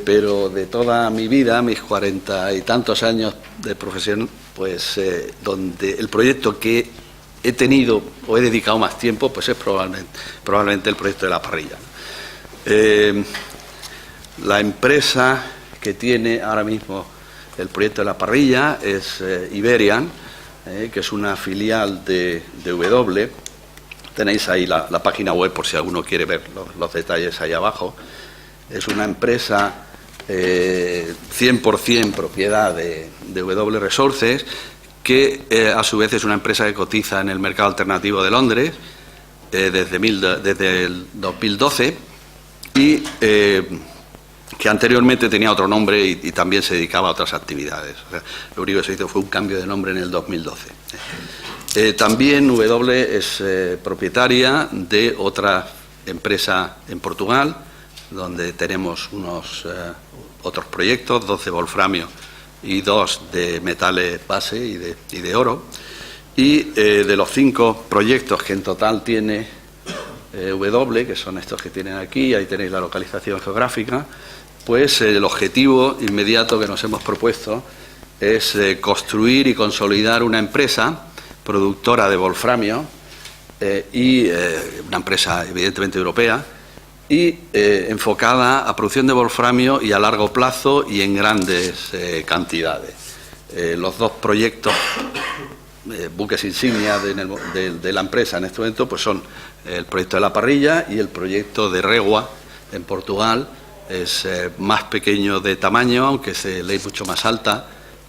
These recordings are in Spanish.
pero de toda mi vida, mis 40 y tantos años de profesión, pues donde el proyecto que he tenido o he dedicado más tiempo, pues es probablemente el proyecto de la parrilla. La empresa que tiene ahora mismo el proyecto de la parrilla es Iberian, que es una filial de W. Tenéis ahí la página web por si alguno quiere ver los detalles ahí abajo. Es una empresa 100% propiedad de W Resources, que a su vez es una empresa que cotiza en el mercado alternativo de Londres desde el 2012 y que anteriormente tenía otro nombre y también se dedicaba a otras actividades. O sea, lo único que se hizo fue un cambio de nombre en el 2012. También W es propietaria de otra empresa en Portugal, donde tenemos otros proyectos, 2 de wolframio y 2 de metales base y de oro. Y de los 5 proyectos que en total tiene W, que son estos que tienen aquí, ahí tenéis la localización geográfica, pues el objetivo inmediato que nos hemos propuesto es construir y consolidar una empresa productora de wolframio y una empresa evidentemente europea y enfocada a producción de wolframio y a largo plazo y en grandes cantidades. Los 2 proyectos buques insignia de la empresa en este momento pues son el proyecto de la parrilla y el proyecto de Regua en Portugal. Es más pequeño de tamaño, aunque es de ley mucho más alta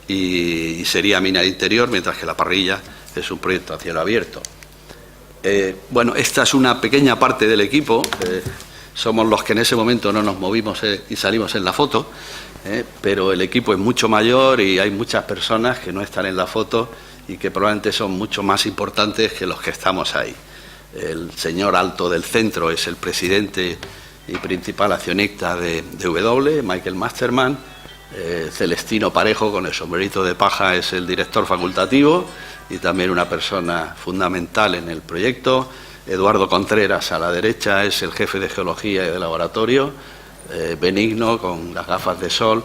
y sería mina de interior, mientras que la parrilla es un proyecto a cielo abierto. Bueno, esta es una pequeña parte del equipo. Somos los que en ese momento no nos movimos y salimos en la foto, pero el equipo es mucho mayor y hay muchas personas que no están en la foto y que probablemente son mucho más importantes que los que estamos ahí. El señor alto del centro es el presidente y principal accionista de W, Michael Masterman. Celestino Parejo, con el sombrerito de paja, es el director facultativo y también una persona fundamental en el proyecto. Eduardo Contreras, a la derecha, es el jefe de geología y de laboratorio. Benigno, con las gafas de sol,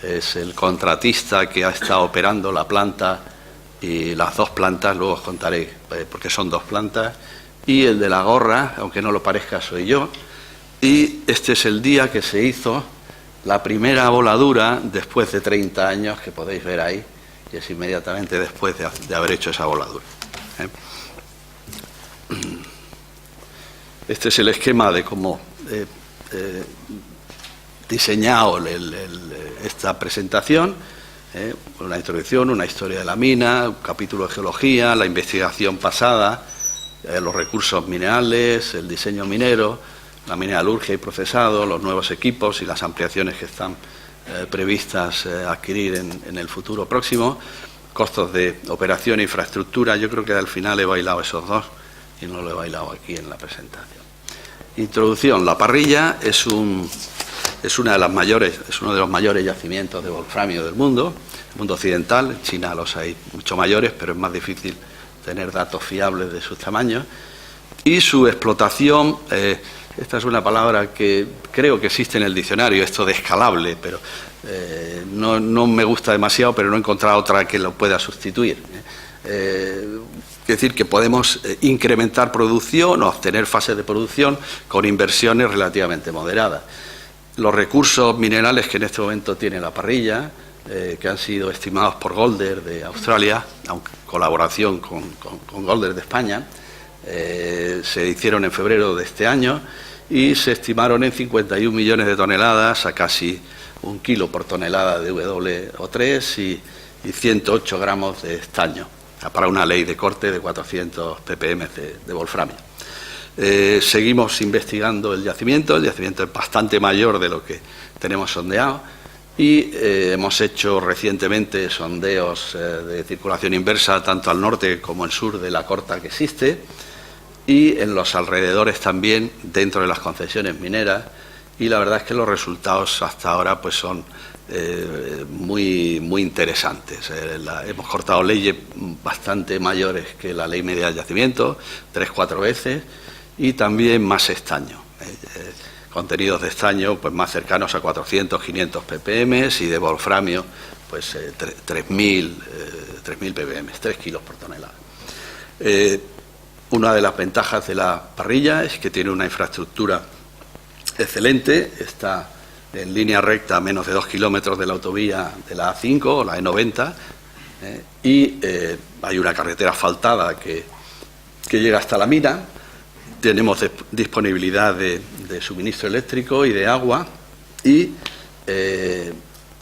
es el contratista que ha estado operando la planta y las 2 plantas, luego os contaré porque son 2 plantas. Y el de la gorra, aunque no lo parezca, soy yo. Y este es el día que se hizo la primera voladura después de 30 años, que podéis ver ahí, y es inmediatamente después de haber hecho esa voladura. Este es el esquema de cómo diseñado esta presentación, una introducción, una historia de la mina, un capítulo de geología, la investigación pasada, los recursos minerales, el diseño minero, la mineralurgia y procesado, los nuevos equipos y las ampliaciones que están previstas adquirir en el futuro próximo, costos de operación e infraestructura. Yo creo que al final he bailado esos 2 y no lo he bailado aquí en la presentación. Introducción. La parrilla es uno de los mayores yacimientos de wolframio del mundo occidental. En China los hay mucho mayores, pero es más difícil tener datos fiables de sus tamaños. Y su explotación, esta es una palabra que creo que existe en el diccionario, esto de escalable, pero no me gusta demasiado, pero no he encontrado otra que lo pueda sustituir. Es decir, que podemos incrementar producción o obtener fases de producción con inversiones relativamente moderadas. Los recursos minerales que en este momento tiene la parrilla, que han sido estimados por Golder de Australia, aunque en colaboración con Golder de España, se hicieron en febrero de este año y se estimaron en 51 millones de toneladas, a casi 1 kilo por tonelada de WO3 y 108 gramos de estaño, para una ley de corte de 400 ppm de wolframio. Seguimos investigando el yacimiento es bastante mayor de lo que tenemos sondeado y hemos hecho recientemente sondeos de circulación inversa tanto al norte como al sur de la corta que existe y en los alrededores también dentro de las concesiones mineras, y la verdad es que los resultados hasta ahora pues son muy interesantes. Hemos cortado leyes bastante mayores que la ley media del yacimiento, 3-4 veces, y también más estaño. contenidos de estaño pues más cercanos a 400, 500 ppm y de wolframio pues 3.000 ppm, 3 kilos por tonelada. Una de las ventajas de la parrilla es que tiene una infraestructura excelente, está en línea recta a menos de 2 kilómetros de la autovía de la A5 o la E90 y hay una carretera asfaltada que llega hasta la mina. Tenemos disponibilidad de suministro eléctrico y de agua y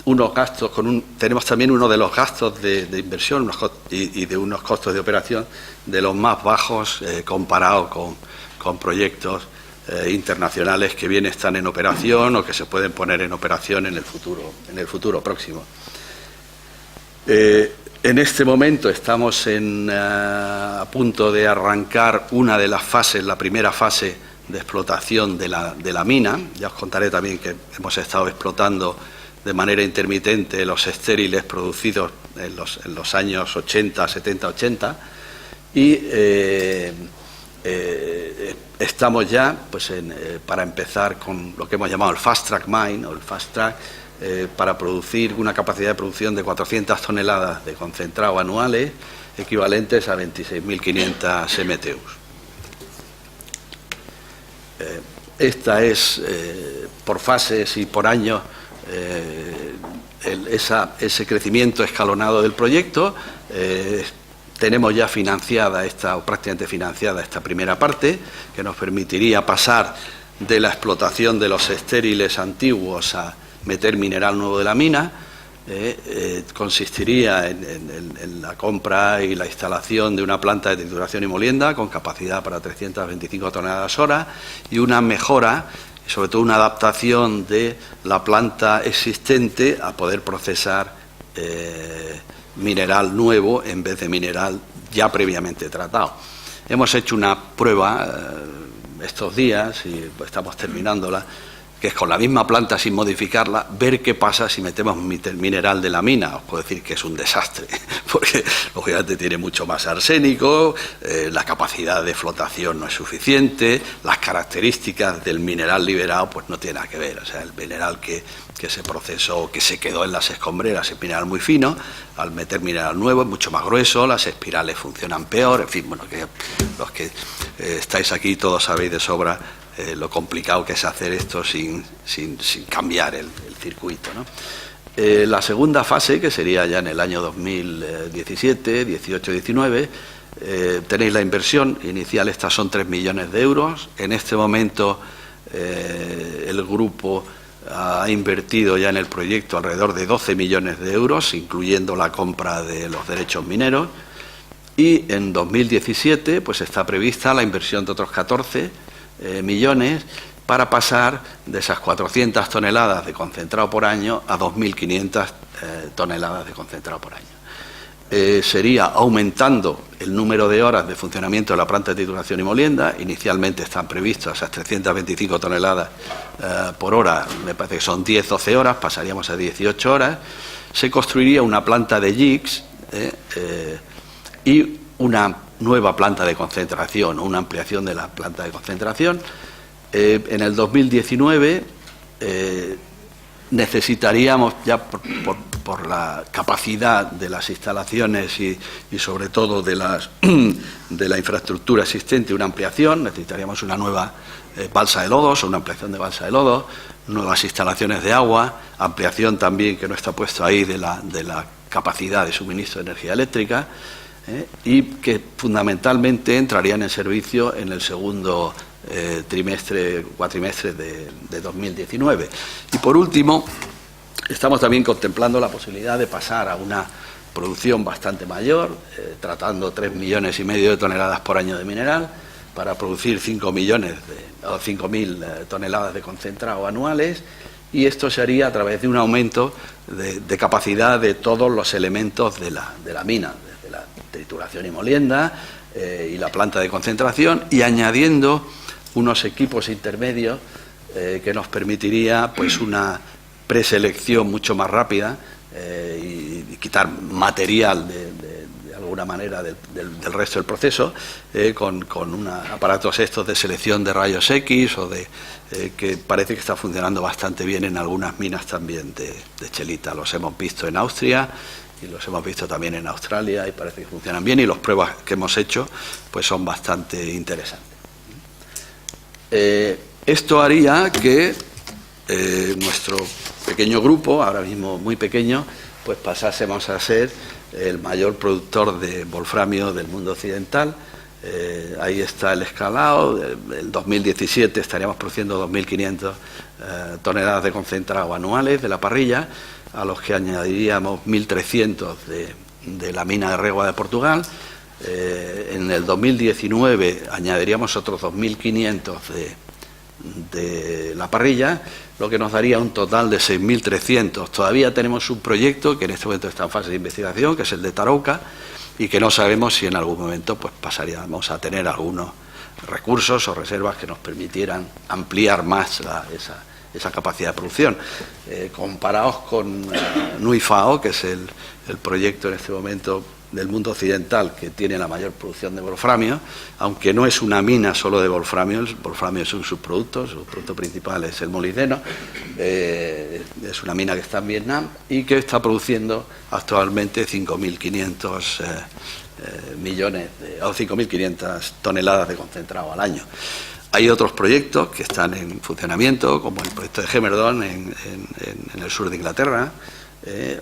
unos gastos tenemos también uno de los gastos de inversión y de unos costos de operación de los más bajos comparado con proyectos internacionales que bien están en operación o que se pueden poner en operación en el futuro próximo. En este momento estamos a punto de arrancar una de las fases, la primera fase de explotación de la mina. Ya os contaré también que hemos estado explotando de manera intermitente los estériles producidos en los años 80, 70, 80 y estamos ya pues para empezar con lo que hemos llamado el Fast Track Mine o el Fast Track para producir una capacidad de producción de 400 toneladas de concentrado anuales equivalentes a 26.500 MTUs. Esta es por fases y por años ese crecimiento escalonado del proyecto. Tenemos ya financiada o prácticamente financiada esta primera parte, que nos permitiría pasar de la explotación de los estériles antiguos a meter mineral nuevo de la mina. Consistiría en la compra y la instalación de una planta de trituración y molienda con capacidad para 325 toneladas hora y una mejora, sobre todo una adaptación de la planta existente a poder procesar mineral nuevo en vez de mineral ya previamente tratado. Hemos hecho una prueba estos días y estamos terminándola, que es con la misma planta sin modificarla, ver qué pasa si metemos mineral de la mina. Os puedo decir que es un desastre, porque lógicamente tiene mucho más arsénico, la capacidad de flotación no es suficiente, las características del mineral liberado pues no tiene nada que ver. O sea, el mineral que se procesó, que se quedó en las escombreras, es mineral muy fino. Al meter mineral nuevo es mucho más grueso, las espirales funcionan peor, en fin, bueno, que los que estáis aquí todos sabéis de sobra lo complicado que es hacer esto sin cambiar el circuito, ¿no? La segunda fase, que sería ya en el año 2017, 18, 19, tenéis la inversión inicial, estas son 3 millones de euros. En este momento el grupo ha invertido ya en el proyecto alrededor de 12 millones de euros, incluyendo la compra de los derechos mineros. Y en 2017 pues está prevista la inversión de otros 14 millones para pasar de esas 400 toneladas de concentrado por año a 2.500 toneladas de concentrado por año. Sería aumentando el número de horas de funcionamiento de la planta de trituración y molienda. Inicialmente están previstas esas 325 toneladas por hora, me parece que son 10-12 horas, pasaríamos a 18 horas. Se construiría una planta de jigs y una nueva planta de concentración o una ampliación de la planta de concentración. En el 2019 necesitaríamos, ya por la capacidad de las instalaciones y sobre todo de la infraestructura existente, una ampliación. Necesitaríamos una nueva balsa de lodos o una ampliación de balsa de lodos, nuevas instalaciones de agua, ampliación también, que no está puesto ahí, de la capacidad de suministro de energía eléctrica. Y que fundamentalmente entrarían en servicio en el segundo cuatrimestre de 2019. Y por último, estamos también contemplando la posibilidad de pasar a una producción bastante mayor, tratando 3,5 millones de toneladas por año de mineral, para producir 5.000 toneladas de concentrado anuales, y esto se haría a través de un aumento de capacidad de todos los elementos de la mina, desde la trituración y molienda y la planta de concentración, y añadiendo unos equipos intermedios que nos permitiría pues una preselección mucho más rápida y quitar material de alguna manera del resto del proceso, con aparatos estos de selección de rayos X o que parece que está funcionando bastante bien en algunas minas también de chelita. Los hemos visto en Austria y los hemos visto también en Australia y parece que funcionan bien, y las pruebas que hemos hecho pues son bastante interesantes. Esto haría que nuestro pequeño grupo, ahora mismo muy pequeño, pues pasásemos a ser el mayor productor de wolframio del mundo occidental. Ahí está el escalado. En 2017 estaríamos produciendo 2.500 toneladas de concentrado anuales de la parrilla, a los que añadiríamos 1.300 de la mina de Régua de Portugal. En el 2019 añadiríamos otros 2.500 de la parrilla, lo que nos daría un total de 6.300. Todavía tenemos un proyecto que en este momento está en fase de investigación, que es el de Tarouca, y que no sabemos si en algún momento pues pasaríamos a tener algunos recursos o reservas que nos permitieran ampliar más esa capacidad de producción. Comparados con Nuifao, que es el proyecto en este momento del mundo occidental que tiene la mayor producción de wolframio, aunque no es una mina solo de wolframio. El wolframio es un subproducto, su producto principal es el molibdeno. Es una mina que está en Vietnam y que está produciendo actualmente 5.500 millones o 5.500 toneladas de concentrado al año. Hay otros proyectos que están en funcionamiento, como el proyecto de Gemerdon en el sur de Inglaterra,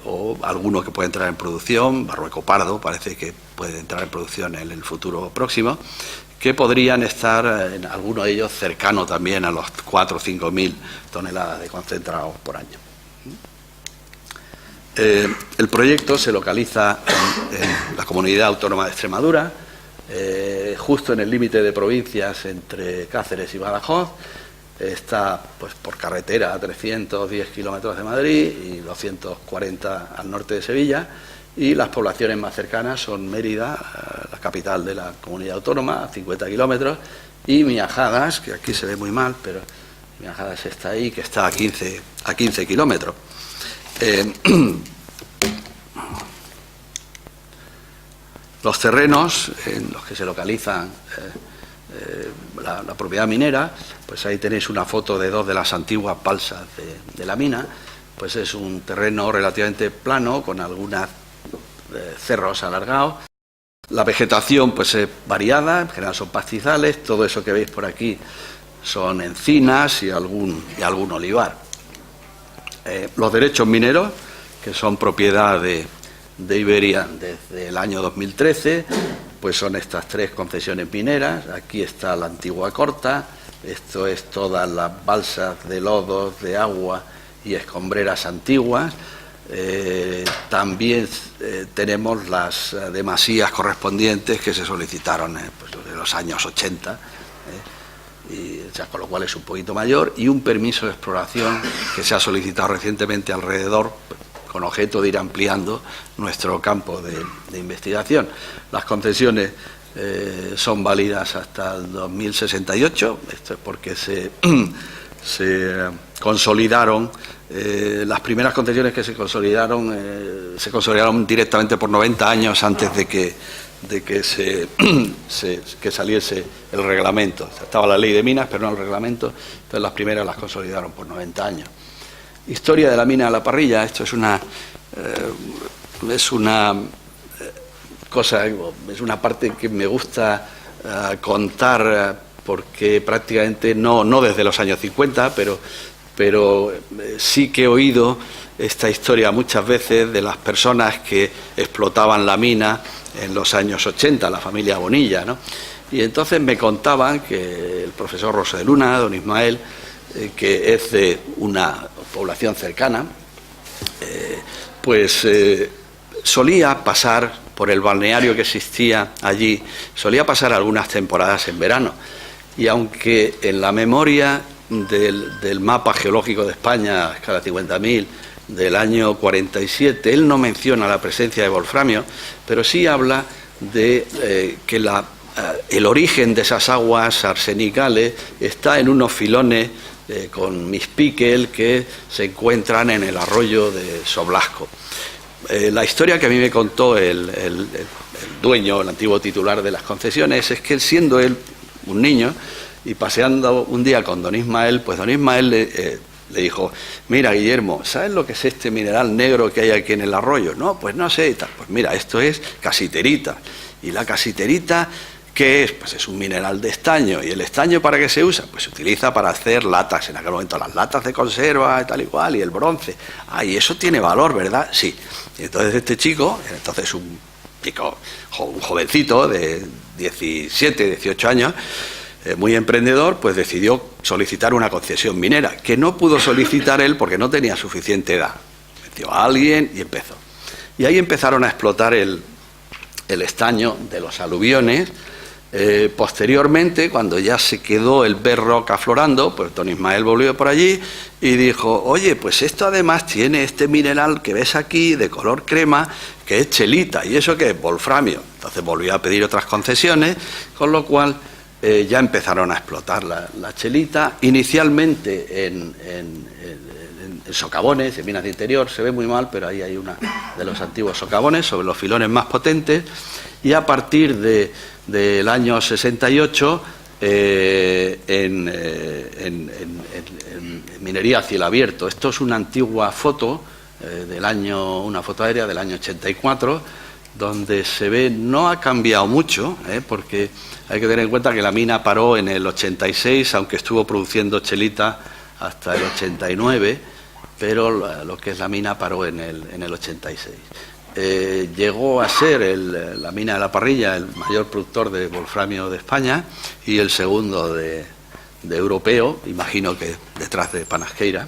o alguno que puede entrar en producción. Barrueco Pardo parece que puede entrar en producción en el futuro próximo, que podrían estar, en alguno de ellos, cercano también a los 4.000 o 5.000 toneladas de concentrado por año. El proyecto se localiza en la Comunidad Autónoma de Extremadura, justo en el límite de provincias entre Cáceres y Badajoz. Está pues por carretera a 310 kilómetros de Madrid y 240 al norte de Sevilla, y las poblaciones más cercanas son Mérida, la capital de la comunidad autónoma, a 50 kilómetros, y Miajadas, que aquí se ve muy mal, pero Miajadas está ahí, que está a 15 kilómetros. Los terrenos en los que se localizan la propiedad minera, pues ahí tenéis una foto de dos de las antiguas balsas de la mina. Pues es un terreno relativamente plano, con algunos cerros alargados. La vegetación pues es variada, en general son pastizales. Todo eso que veis por aquí son encinas y algún olivar. Los derechos mineros, que son propiedad de Iberia desde el año 2013, pues son estas tres concesiones mineras. Aquí está la antigua Corta, esto es todas las balsas de lodos, de agua y escombreras antiguas. También tenemos las demasías correspondientes que se solicitaron pues, en los años 80, o sea, con lo cual es un poquito mayor, y un permiso de exploración que se ha solicitado recientemente alrededor, con objeto de ir ampliando nuestro campo de investigación. Las concesiones son válidas hasta el 2068, esto es porque se consolidaron, las primeras concesiones que se consolidaron directamente por 90 años antes de que saliese el reglamento. O sea, estaba la ley de minas, pero no el reglamento, entonces las primeras las consolidaron por 90 años. Historia de la mina a la parrilla. Esto es una cosa, es una parte que me gusta contar, porque prácticamente no desde los años 50, pero sí que he oído esta historia muchas veces de las personas que explotaban la mina en los años 80, la familia Bonilla, ¿no? Y entonces me contaban que el profesor Rosa de Luna, don Ismael, que es de una población cercana, solía pasar por el balneario que existía allí, solía pasar algunas temporadas en verano, y aunque en la memoria del mapa geológico de España a escala 50.000 del año 47, él no menciona la presencia de wolframio, pero sí habla de que el origen de esas aguas arsenicales está en unos filones con mispíquel que se encuentran en el arroyo de Soblasco. la historia que a mí me contó el dueño, el antiguo titular de las concesiones, es que siendo él un niño y paseando un día con don Ismael, pues don Ismael le dijo: mira, Guillermo, ¿sabes lo que es este mineral negro que hay aquí en el arroyo? No, pues no sé y tal. Pues mira, esto es casiterita. Y la casiterita, ¿qué es? Pues es un mineral de estaño. ¿Y el estaño para qué se usa? Pues se utiliza para hacer latas, en aquel momento las latas de conserva y tal y cual, y el bronce. Ah, y eso tiene valor, ¿verdad? Sí. Y entonces este chico, entonces un jovencito de 17, 18 años, muy emprendedor, pues decidió solicitar una concesión minera, que no pudo solicitar él porque no tenía suficiente edad. Metió a alguien y empezó. Y ahí empezaron a explotar el estaño de los aluviones. Posteriormente, cuando ya se quedó el bedrock aflorando, pues don Ismael volvió por allí y dijo: oye, pues esto además tiene este mineral que ves aquí de color crema, que es chelita, y eso que es wolframio. Entonces volvió a pedir otras concesiones, con lo cual ya empezaron a explotar la chelita, inicialmente en socavones, en minas de interior. Se ve muy mal, pero ahí hay una de los antiguos socavones sobre los filones más potentes, y a partir del año 68 en minería a cielo abierto. Esto es una antigua foto una foto aérea del año 84, donde se ve, no ha cambiado mucho, porque hay que tener en cuenta que la mina paró en el 86, aunque estuvo produciendo chelita hasta el 89, pero lo que es la mina paró en el 86. Llegó a ser la mina de La Parrilla el mayor productor de wolframio de España y el segundo de europeo, imagino que detrás de Panasqueira,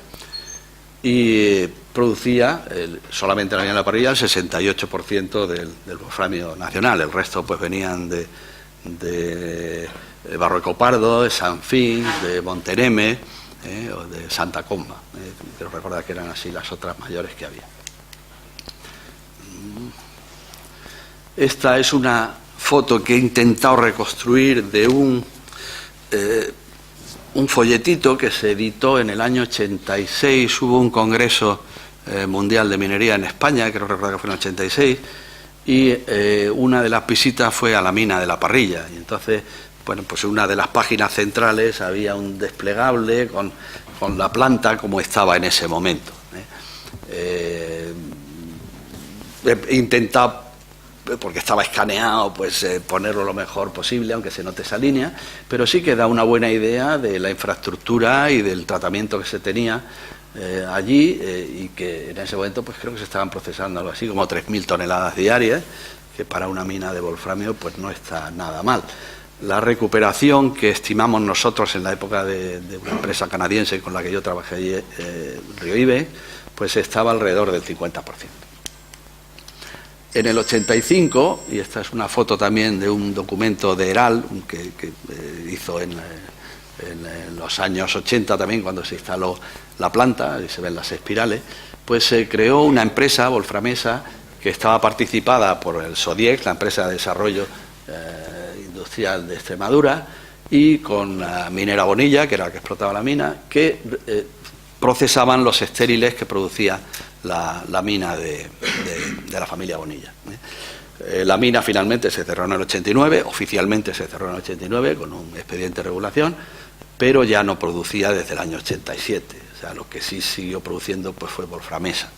y producía solamente la mina de La Parrilla el 68% del wolframio nacional. El resto pues venían de Barrueco Pardo, de Sanfins, de Monteneme o de Santa Comba. Pero recordad que eran así las otras mayores que había. Esta es una foto que he intentado reconstruir de un folletito que se editó en el año 86. Hubo un congreso mundial de minería en España, creo recordar que fue en el 86, y una de las visitas fue a la mina de La Parrilla. Y entonces, bueno, pues en una de las páginas centrales había un desplegable con la planta como estaba en ese momento. He intentado, porque estaba escaneado, pues ponerlo lo mejor posible, aunque se note esa línea, pero sí que da una buena idea de la infraestructura y del tratamiento que se tenía allí, y que en ese momento pues creo que se estaban procesando algo así como 3.000 toneladas diarias, que para una mina de wolframio pues no está nada mal. La recuperación que estimamos nosotros en la época de una empresa canadiense con la que yo trabajé allí, Río Ibe, pues estaba alrededor del 50%. En el 85, y esta es una foto también de un documento de Heral que hizo en los años 80 también, cuando se instaló la planta, y se ven las espirales, pues se creó una empresa wolframesa que estaba participada por el SODIEC, la empresa de desarrollo industrial de Extremadura, y con la minera Bonilla, que era la que explotaba la mina, que procesaban los estériles que producía la mina de la familia Bonilla. La mina finalmente se cerró en el 89, oficialmente se cerró en el 89 con un expediente de regulación, pero ya no producía desde el año 87. O sea, lo que sí siguió produciendo pues fue wolframesa.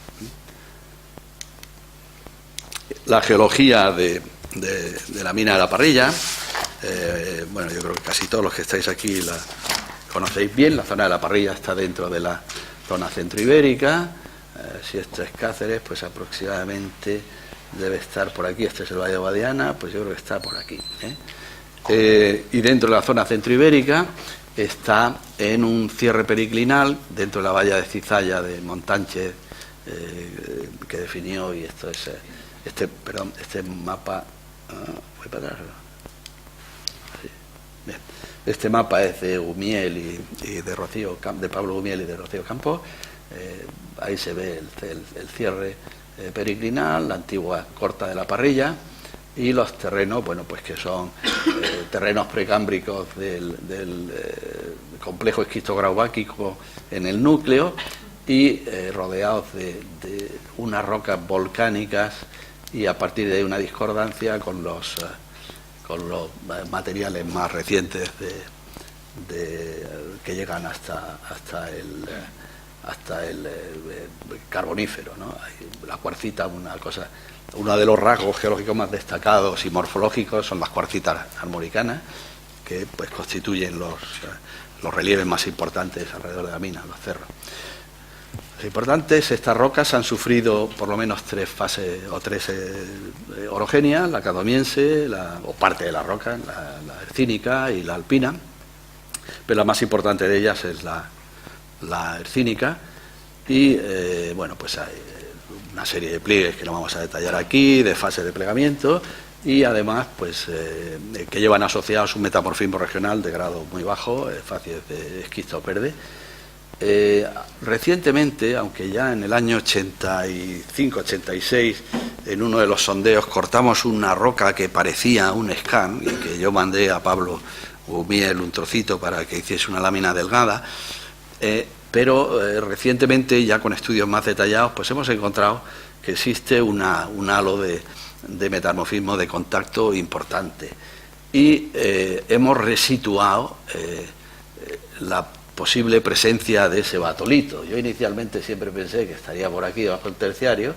La geología de la mina de La Parrilla, bueno, yo creo que casi todos los que estáis aquí la conocéis bien. La zona de La Parrilla está dentro de la zona centroibérica. Si esto es Cáceres, pues aproximadamente debe estar por aquí. Este es el Valle de Guadiana, pues yo creo que está por aquí. Y dentro de la zona centroibérica está en un cierre periclinal, dentro de la valla de Cizalla de Montánchez, que definió, y esto es este mapa. Voy para atrás. Sí. Bien. Este mapa es de Gumiel y de Rocío, de Pablo Gumiel y de Rocío Campos. Ahí se ve el cierre periclinal, la antigua corta de La Parrilla, y los terrenos, bueno, pues que son terrenos precámbricos del complejo esquistograubáquico en el núcleo, y rodeados de unas rocas volcánicas, y a partir de ahí una discordancia con los materiales más recientes que llegan hasta el carbonífero, ¿no? La cuarcita, uno de los rasgos geológicos más destacados y morfológicos son las cuarcitas armoricanas, que pues constituyen los relieves más importantes alrededor de la mina, los cerros. Los importantes, estas rocas han sufrido por lo menos tres fases o tres orogenias: la cadomiense, o parte de la roca, la hercínica y la alpina, pero la más importante de ellas es la hercínica. Y bueno, pues hay una serie de pliegues que no vamos a detallar aquí, de fases de plegamiento, y además pues que llevan asociados un metamorfismo regional de grado muy bajo, facies de esquisto verde. Recientemente, aunque ya en el año 85-86, en uno de los sondeos cortamos una roca que parecía un scan, y que yo mandé a Pablo Umiel un trocito para que hiciese una lámina delgada, pero recientemente, ya con estudios más detallados, pues hemos encontrado que existe un halo de metamorfismo de contacto importante, y hemos resituado la posible presencia de ese batolito. Yo inicialmente siempre pensé que estaría por aquí bajo el terciario,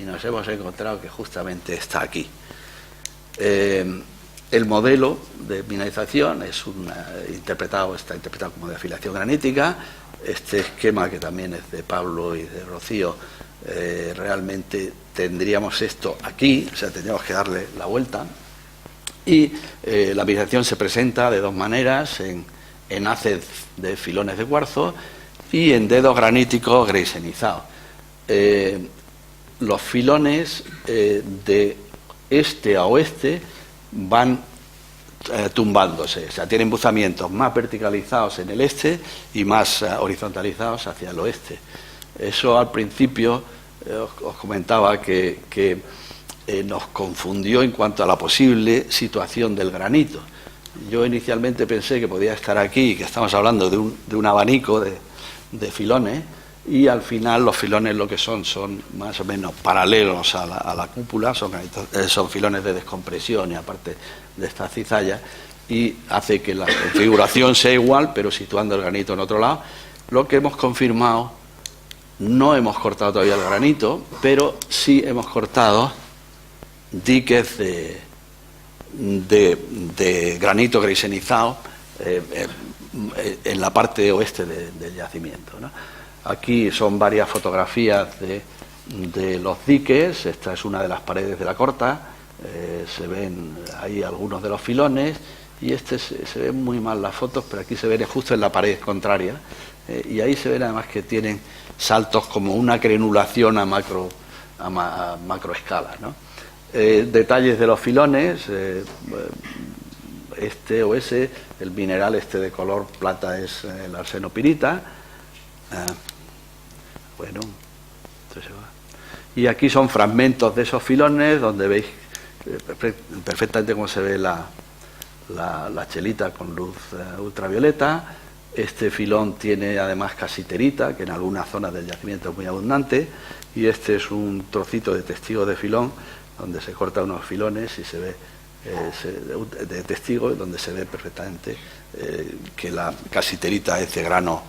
y nos hemos encontrado que justamente está aquí. El modelo de mineralización está interpretado como de afiliación granítica. Este esquema, que también es de Pablo y de Rocío, realmente tendríamos esto aquí, o sea, tendríamos que darle la vuelta. Y la mineralización se presenta de dos maneras: en haces de filones de cuarzo y en dedos graníticos greisenizados. Los filones de este a oeste van tumbándose, o sea, tienen buzamientos más verticalizados en el este y más horizontalizados hacia el oeste. Eso al principio os comentaba que nos confundió en cuanto a la posible situación del granito. Yo inicialmente pensé que podía estar aquí, que estamos hablando de un abanico de filones, y al final los filones lo que son más o menos paralelos a la cúpula, son filones de descompresión, y aparte de esta cizalla, y hace que la configuración sea igual, pero situando el granito en otro lado. Lo que hemos confirmado, no hemos cortado todavía el granito, pero sí hemos cortado diques de granito greisenizado en la parte oeste del yacimiento, ¿no? Aquí son varias fotografías de los diques. Esta es una de las paredes de la corta. Se ven ahí algunos de los filones, y se ven muy mal las fotos, pero aquí se ven justo en la pared contraria, y ahí se ven además que tienen saltos como una crenulación a macroescala, ¿no? Detalles de los filones, este o ese, el mineral este de color plata es el arsenopirita. Bueno, entonces se va. Y aquí son fragmentos de esos filones, donde veis perfectamente cómo se ve la chelita con luz ultravioleta. Este filón tiene además casiterita, que en algunas zonas del yacimiento es muy abundante, y este es un trocito de testigo de filón, donde se cortan unos filones y se ve de testigo, donde se ve perfectamente que la casiterita es de grano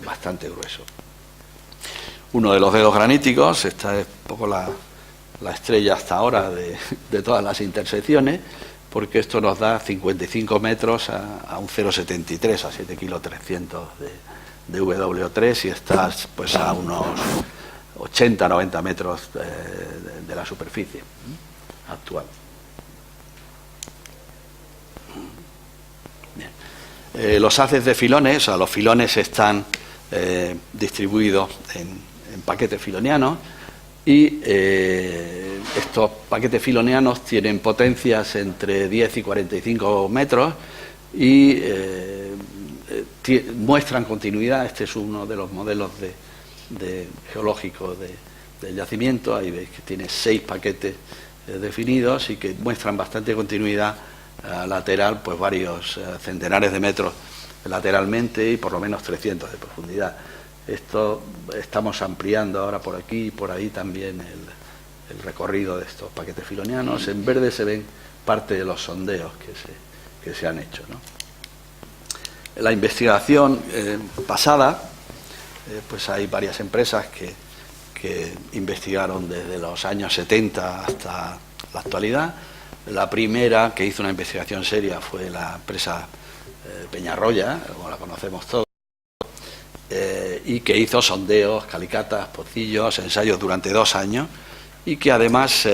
bastante grueso. Uno de los dedos graníticos, esta es un poco la estrella hasta ahora de todas las intersecciones, porque esto nos da 55 metros a un 0,73, a 7,3 kilos de WO3, y estás pues a unos 80-90 metros de la superficie actual. Bien. Los haces de filones, o sea, los filones están distribuidos en paquetes filonianos, y estos paquetes filonianos tienen potencias entre 10 y 45 metros y muestran continuidad. Este es uno de los modelos geológicos del yacimiento. Ahí veis que tiene 6 paquetes definidos y que muestran bastante continuidad lateral, pues varios centenares de metros lateralmente y por lo menos 300 de profundidad. Esto estamos ampliando ahora por aquí y por ahí también el recorrido de estos paquetes filonianos. En verde se ven parte de los sondeos que se han hecho, ¿no? La investigación pasada, pues hay varias empresas que investigaron desde los años 70 hasta la actualidad. La primera que hizo una investigación seria fue la empresa Peñarroya, como la conocemos todos, y que hizo sondeos, calicatas, pocillos, ensayos durante 2 años, y que además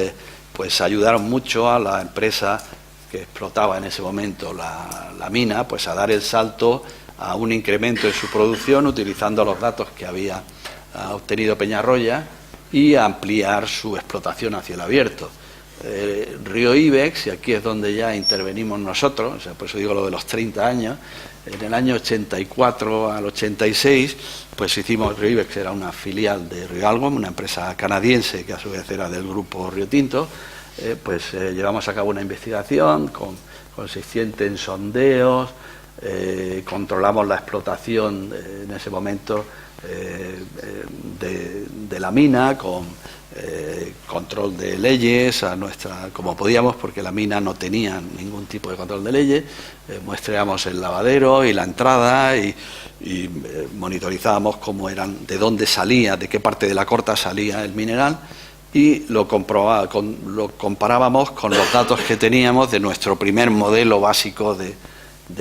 pues ayudaron mucho a la empresa que explotaba en ese momento la mina, pues a dar el salto a un incremento en su producción utilizando los datos que había obtenido Peñarroya y a ampliar su explotación a cielo abierto. Río Ibex, y aquí es donde ya intervenimos nosotros, o sea, por eso digo lo de los 30 años, en el año 84 al 86, pues hicimos, Río Ibex era una filial de Rio Algon, una empresa canadiense que a su vez era del grupo Rio Tinto, pues llevamos a cabo una investigación consistente en sondeos, controlamos la explotación en ese momento de la mina con control de leyes como podíamos, porque la mina no tenía ningún tipo de control de leyes. Muestreamos el lavadero y la entrada y monitorizábamos de dónde salía, de qué parte de la corta salía el mineral, y lo comparábamos con los datos que teníamos de nuestro primer modelo básico de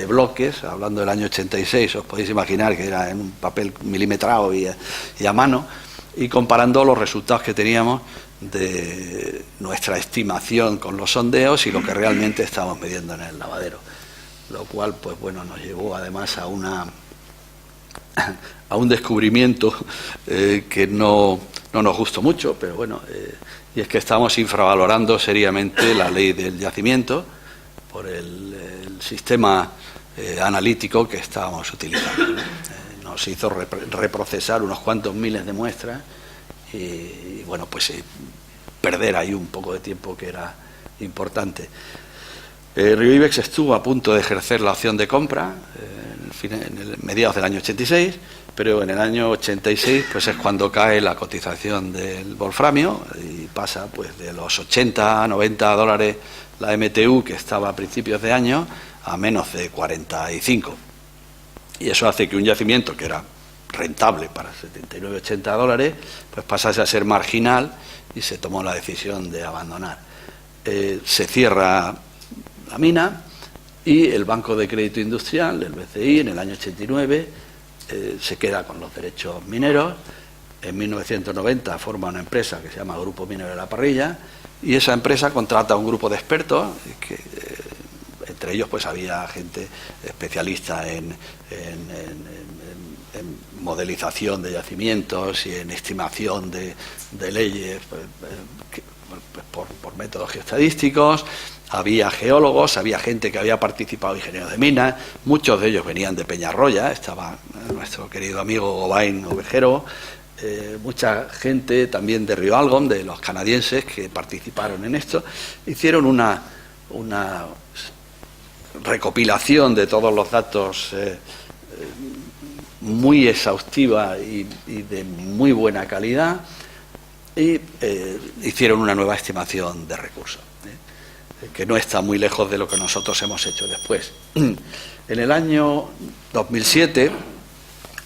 bloques, hablando del año 86, os podéis imaginar que era en un papel milimetrado y a mano, y comparando los resultados que teníamos de nuestra estimación con los sondeos y lo que realmente estábamos midiendo en el lavadero, lo cual pues bueno, nos llevó además a un descubrimiento que no nos gustó mucho, pero bueno, y es que estamos infravalorando seriamente la ley del yacimiento por el sistema analítico que estábamos utilizando. Nos hizo reprocesar unos cuantos miles de muestras y bueno, pues perder ahí un poco de tiempo que era importante. Río Ibex estuvo a punto de ejercer la opción de compra en mediados del año 86, pero en el año 86 pues es cuando cae la cotización del wolframio y pasa pues de los 80 a 90 dólares la MTU, que estaba a principios de año, a menos de 45. Y eso hace que un yacimiento que era rentable para 79-80 dólares, pues pasase a ser marginal y se tomó la decisión de abandonar. Se cierra la mina y el Banco de Crédito Industrial, el BCI, en el año 89, se queda con los derechos mineros. En 1990 forma una empresa que se llama Grupo Minero de la Parrilla, y esa empresa contrata a un grupo de expertos que entre ellos pues había gente especialista en modelización de yacimientos y en estimación de leyes por métodos geoestadísticos. Había geólogos, había gente que había participado, ingenieros de minas, muchos de ellos venían de Peñarroya, estaba nuestro querido amigo Gobain Ovejero, mucha gente también de Rio Algon, de los canadienses que participaron en esto. Hicieron una recopilación de todos los datos muy exhaustiva y de muy buena calidad, y hicieron una nueva estimación de recursos, que no está muy lejos de lo que nosotros hemos hecho después. En el año 2007,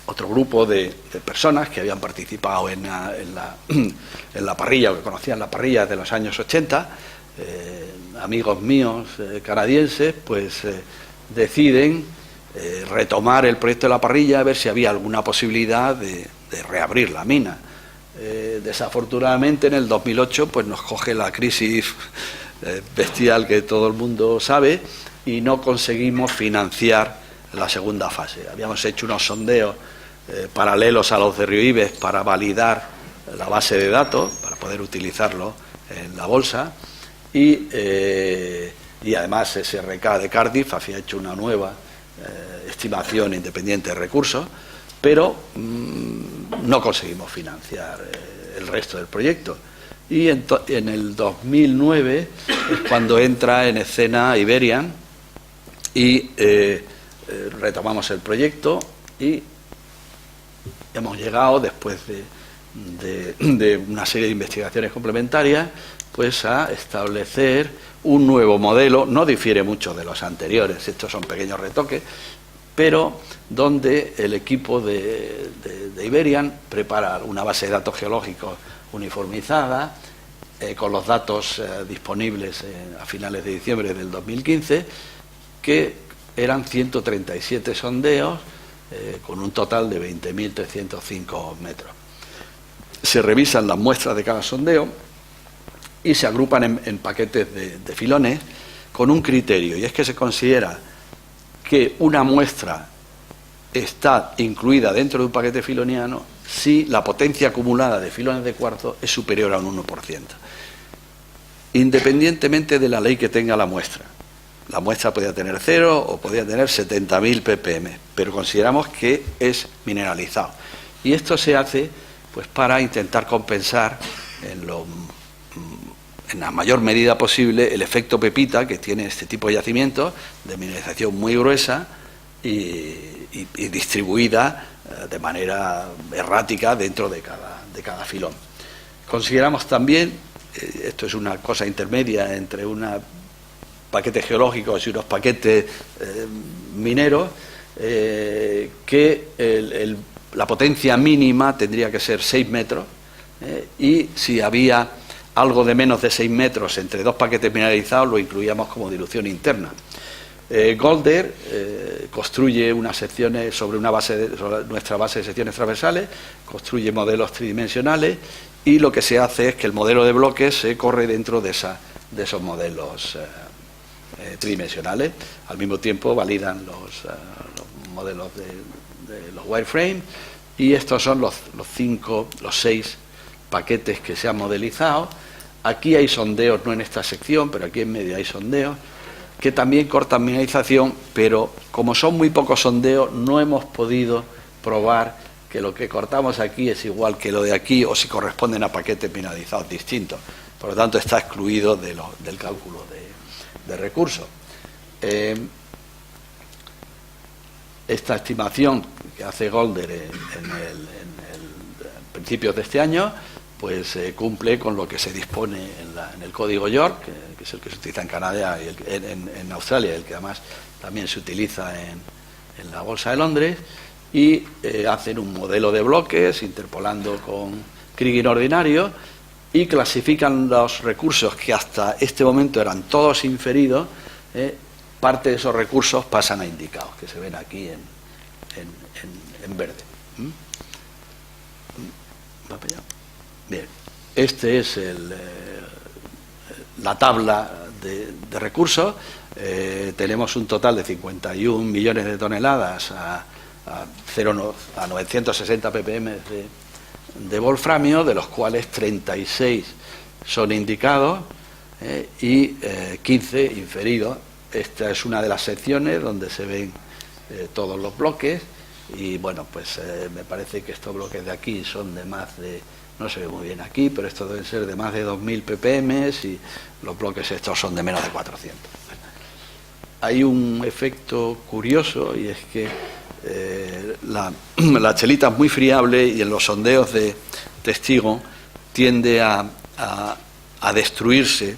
otro grupo de personas que habían participado en la parrilla, o que conocían la parrilla de los años 80, amigos míos canadienses, pues deciden retomar el proyecto de la parrilla, a ver si había alguna posibilidad de reabrir la mina. Desafortunadamente en el 2008 pues nos coge la crisis bestial que todo el mundo sabe y no conseguimos financiar la segunda fase. Habíamos hecho unos sondeos paralelos a los de Río Ibex para validar la base de datos, para poder utilizarlo en la bolsa, y además SRK de Cardiff había hecho una nueva estimación independiente de recursos, pero no conseguimos financiar el resto del proyecto. Y en el 2009 es cuando entra en escena Iberian y retomamos el proyecto y hemos llegado, después de una serie de investigaciones complementarias, pues a establecer un nuevo modelo. No difiere mucho de los anteriores, estos son pequeños retoques, pero donde el equipo de Iberian prepara una base de datos geológicos uniformizada, con los datos disponibles a finales de diciembre del 2015, que eran 137 sondeos con un total de 20.305 metros. Se revisan las muestras de cada sondeo y se agrupan en paquetes de filones con un criterio, y es que se considera que una muestra está incluida dentro de un paquete filoniano si la potencia acumulada de filones de cuarzo es superior a un 1%, independientemente de la ley que tenga la muestra. La muestra podía tener 0 o podía tener 70.000 ppm, pero consideramos que es mineralizado. Y esto se hace pues para intentar compensar en la mayor medida posible el efecto pepita que tiene este tipo de yacimientos de mineralización muy gruesa y distribuida de manera errática dentro de cada filón. Consideramos también, esto es una cosa intermedia entre unos paquetes geológicos y unos paquetes mineros, que la potencia mínima tendría que ser 6 metros, y si había algo de menos de 6 metros entre dos paquetes mineralizados, lo incluíamos como dilución interna. Golder construye unas secciones sobre nuestra base de secciones transversales, construye modelos tridimensionales, y lo que se hace es que el modelo de bloques se corre dentro de esos modelos tridimensionales. Al mismo tiempo validan los modelos de los wireframe, y estos son los 6 paquetes que se han modelizado. Aquí hay sondeos, no en esta sección, pero aquí en medio hay sondeos que también cortan mineralización, pero como son muy pocos sondeos, no hemos podido probar que lo que cortamos aquí es igual que lo de aquí, o si corresponden a paquetes mineralizados distintos. Por lo tanto, está excluido del cálculo de recursos. Esta estimación que hace Golder en principios de este año, pues cumple con lo que se dispone en el código York, que es el que se utiliza en Canadá y en Australia, el que además también se utiliza en la Bolsa de Londres, y hacen un modelo de bloques interpolando con Kriging ordinario, y clasifican los recursos que hasta este momento eran todos inferidos. Parte de esos recursos pasan a indicados, que se ven aquí en verde. ¿Va para allá? Bien, este es la tabla de recursos. Tenemos un total de 51 millones de toneladas a 960 ppm de wolframio, de los cuales 36 son indicados y 15 inferidos. Esta es una de las secciones donde se ven todos los bloques, y bueno, pues me parece que estos bloques de aquí son de más de, no se ve muy bien aquí, pero estos deben ser de más de 2.000 ppm, y los bloques estos son de menos de 400. Hay un efecto curioso, y es que la chelita es muy friable, y en los sondeos de testigo tiende a destruirse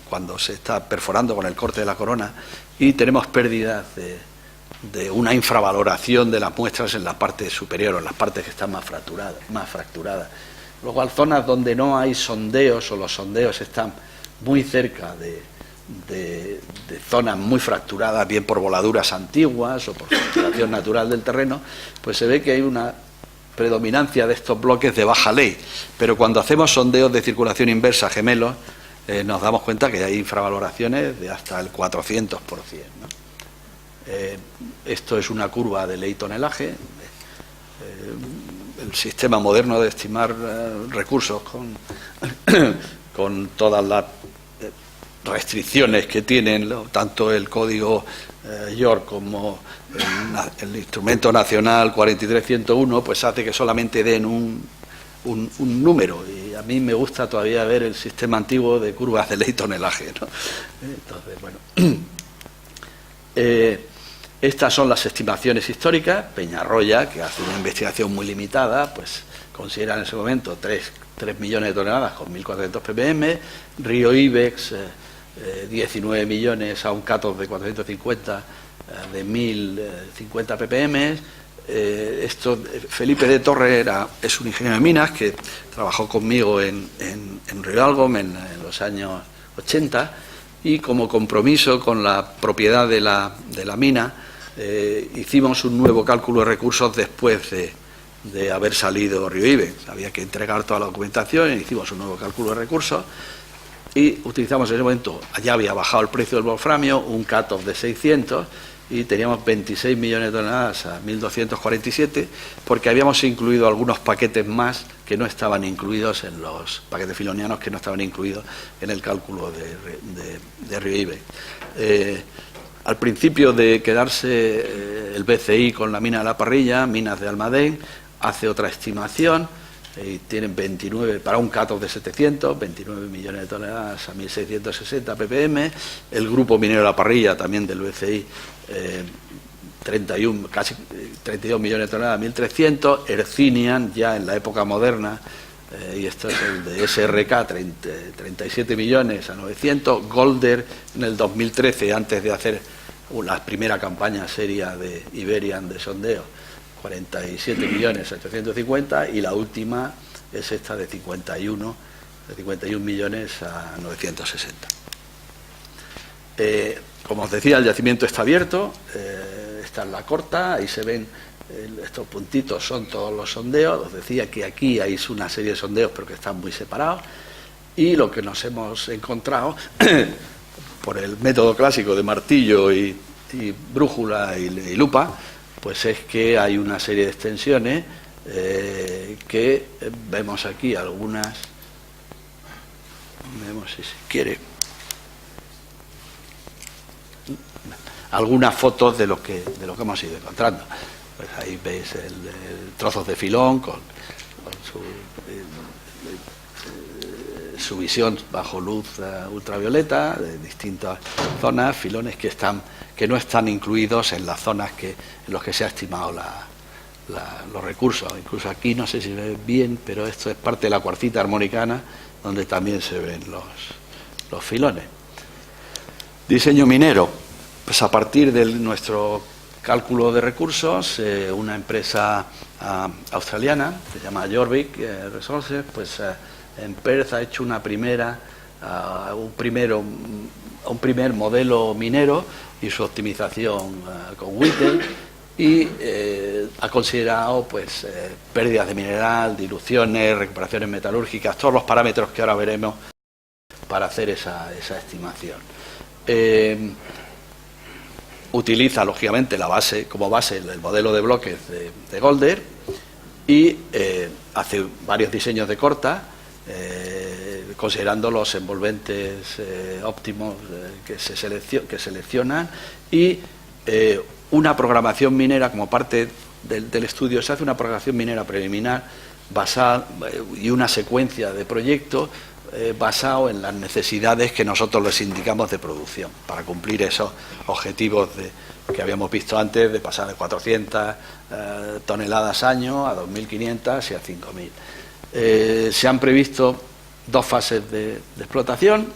cuando se está perforando con el corte de la corona, y tenemos pérdidas de una infravaloración de las muestras en la parte superior, o en las partes que están más fracturadas. Luego, hay zonas donde no hay sondeos, o los sondeos están muy cerca de zonas muy fracturadas, bien por voladuras antiguas o por fracturación natural del terreno, pues se ve que hay una predominancia de estos bloques de baja ley. Pero cuando hacemos sondeos de circulación inversa gemelos, nos damos cuenta que hay infravaloraciones de hasta el 400%, ¿no? Esto es una curva de ley-tonelaje. El sistema moderno de estimar recursos con todas las restricciones que tienen tanto el código York como el instrumento nacional 43101, pues hace que solamente den un número, y a mí me gusta todavía ver el sistema antiguo de curvas de ley-tonelaje, ¿no? Entonces, bueno, Estas son las estimaciones históricas. Peñarroya, que hace una investigación muy limitada, pues considera en ese momento 3 millones de toneladas con 1.400 ppm, Río Ibex 19 millones a un cut-off de 450 de 1.050 ppm. Felipe de Torre es un ingeniero de minas que trabajó conmigo en Rialgom en los años 80, y como compromiso con la propiedad de la mina hicimos un nuevo cálculo de recursos después de haber salido Río Ibex. Había que entregar toda la documentación y hicimos un nuevo cálculo de recursos y utilizamos en ese momento, ya había bajado el precio del wolframio, un cut-off de 600, y teníamos 26 millones de toneladas a 1.247, porque habíamos incluido algunos paquetes más que no estaban incluidos en los paquetes filonianos, que no estaban incluidos en el cálculo de Río Ibex. Al principio de quedarse el BCI con la mina de la Parrilla, Minas de Almadén hace otra estimación y tienen 29, para un cut-off de 700, 29 millones de toneladas a 1.660 ppm. El grupo minero de la Parrilla, también del BCI, casi 32 millones de toneladas a 1.300. Hercinian, ya en la época moderna, y esto es el de SRK, 37 millones a 900. Golder en el 2013, antes de hacer la primera campaña seria de Iberian de sondeo, 47 millones a 850, y la última es esta de 51 millones a 960. Como os decía, el yacimiento está abierto, está en la corta, ahí se ven estos puntitos, son todos los sondeos. Os decía que aquí hay una serie de sondeos pero que están muy separados, y lo que nos hemos encontrado por el método clásico de martillo y brújula y lupa, pues es que hay una serie de extensiones que vemos aquí algunas, vemos si se quiere, algunas fotos de lo que hemos ido encontrando. Pues ahí veis el trozos de filón con su visión bajo luz ultravioleta de distintas zonas, filones que no están incluidos en las zonas en las que se ha estimado los recursos. Incluso aquí no sé si se ve bien, pero esto es parte de la cuarcita armonicana, donde también se ven los filones. Diseño minero. Pues a partir de nuestro cálculo de recursos, una empresa australiana que se llama Jorvik Resources, pues en Perth ha hecho un primer modelo minero y su optimización con Whittle, y ha considerado pues pérdidas de mineral, diluciones, recuperaciones metalúrgicas, todos los parámetros que ahora veremos para hacer esa estimación. Utiliza lógicamente como base el modelo de bloques de Golder, y hace varios diseños de corta, considerando los envolventes óptimos que seleccionan, y una programación minera como parte del estudio. Se hace una programación minera preliminar basada y una secuencia de proyectos basado en las necesidades que nosotros les indicamos de producción, para cumplir esos objetivos que habíamos visto antes, de pasar de 400 toneladas año a 2.500 y a 5.000. Se han previsto 2 fases de explotación,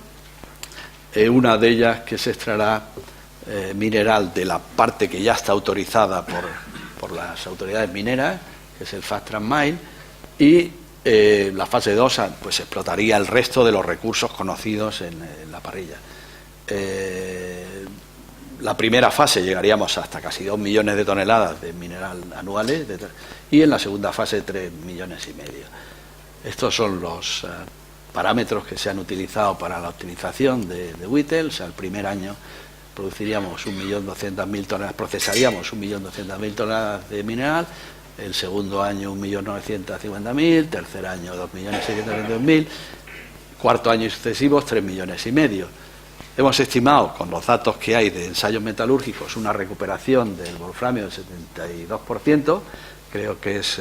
una de ellas que se extraerá mineral de la parte que ya está autorizada por las autoridades mineras, que es el Fast Track Mine, y la fase 2 pues explotaría el resto de los recursos conocidos en la Parrilla. La primera fase llegaríamos hasta casi 2 millones de toneladas de mineral anuales, y en la segunda fase 3,5 millones. Estos son los parámetros que se han utilizado para la optimización de Whittle. O sea, el primer año produciríamos 1.200.000 toneladas, procesaríamos 1.200.000 toneladas de mineral. El segundo año 1.950.000, tercer año 2.622.000, cuarto año y sucesivos 3,5 millones. Hemos estimado, con los datos que hay de ensayos metalúrgicos, una recuperación del wolframio del 72%, creo que es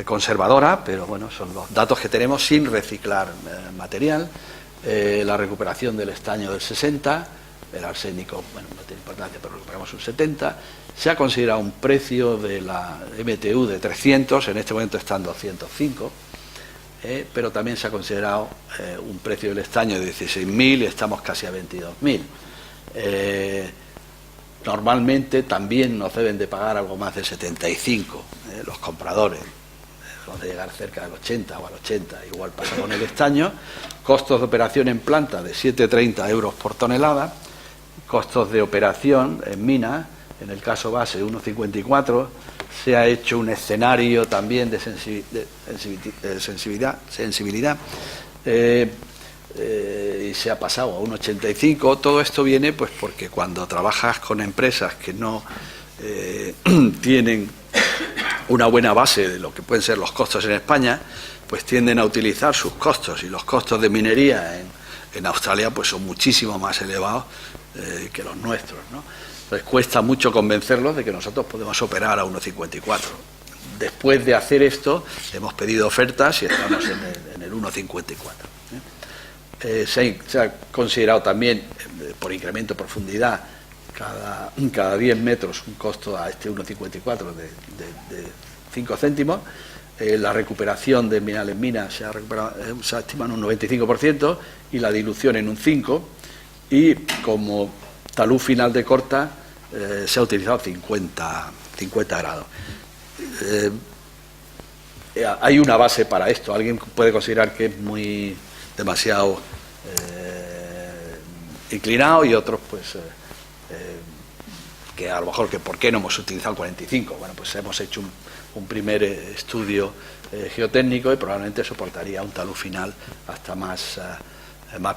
conservadora, pero bueno, son los datos que tenemos sin reciclar material. La recuperación del estaño del 60%, el arsénico, bueno, no tiene importancia, pero recuperamos un 70. Se ha considerado un precio de la MTU de 300, en este momento está en 205, pero también se ha considerado un precio del estaño de 16.000 y estamos casi a 22.000. Normalmente también nos deben de pagar algo más de 75 los compradores, vamos a llegar cerca del 80 o al 80, igual pasa con el estaño. Costos de operación en planta de 7,30 euros por tonelada, costos de operación en mina, en el caso base 1,54, se ha hecho un escenario también de sensibilidad y se ha pasado a 1,85. Todo esto viene pues porque cuando trabajas con empresas que no tienen una buena base de lo que pueden ser los costos en España, pues tienden a utilizar sus costos, y los costos de minería en Australia pues son muchísimo más elevados que los nuestros, ¿no? Entonces cuesta mucho convencerlos de que nosotros podemos operar a 1,54. Después de hacer esto hemos pedido ofertas y estamos en el 1,54. Se ha considerado también por incremento de profundidad cada 10 metros un costo a este 1,54 de 5 céntimos. La recuperación del mineral en mina se ha estimado en un 95% y la dilución en un 5%, y como talud final de corta se ha utilizado 50 grados. Hay una base para esto. Alguien puede considerar que es demasiado inclinado, y otros pues que a lo mejor que por qué no hemos utilizado el 45. Bueno, pues hemos hecho un primer estudio geotécnico y probablemente soportaría un talud final hasta más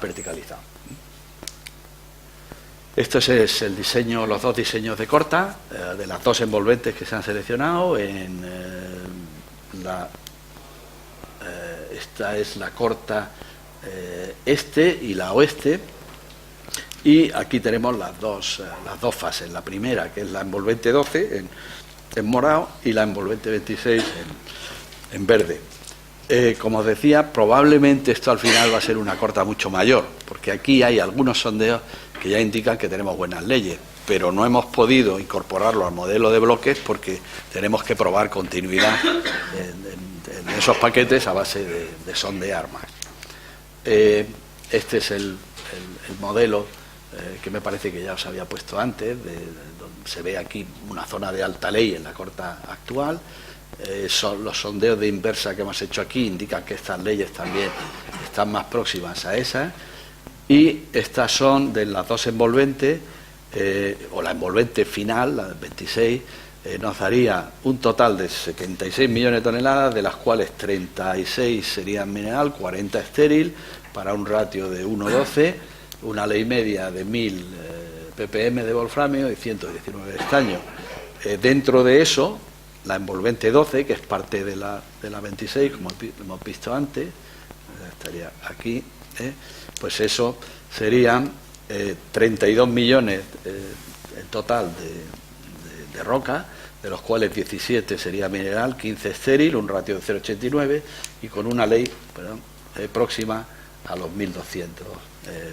verticalizado. Este es el diseño, los dos diseños de corta, de las dos envolventes que se han seleccionado. Esta es la corta este y la oeste, y aquí tenemos las dos fases. La primera, que es la envolvente 12 en morado, y la envolvente 26 en verde. Como os decía, probablemente esto al final va a ser una corta mucho mayor, porque aquí hay algunos sondeos que ya indican que tenemos buenas leyes, pero no hemos podido incorporarlo al modelo de bloques porque tenemos que probar continuidad en esos paquetes a base de sondear más. Este es el modelo que me parece que ya os había puesto antes, donde se ve aquí una zona de alta ley en la corta actual. Los sondeos de inversa que hemos hecho aquí indican que estas leyes también están más próximas a esas, y estas son de las dos envolventes, o la envolvente final, la del 26, nos daría un total de 76 millones de toneladas, de las cuales 36 serían mineral, 40 estéril, para un ratio de 1,12, una ley media de 1000 ppm de wolframio y 119 de estaño. Dentro de eso, la envolvente 12, que es parte de la 26, como hemos visto antes, estaría aquí, pues eso serían 32 millones en total de roca, de los cuales 17 sería mineral, 15 estéril, un ratio de 0,89, y con una ley próxima a los 1200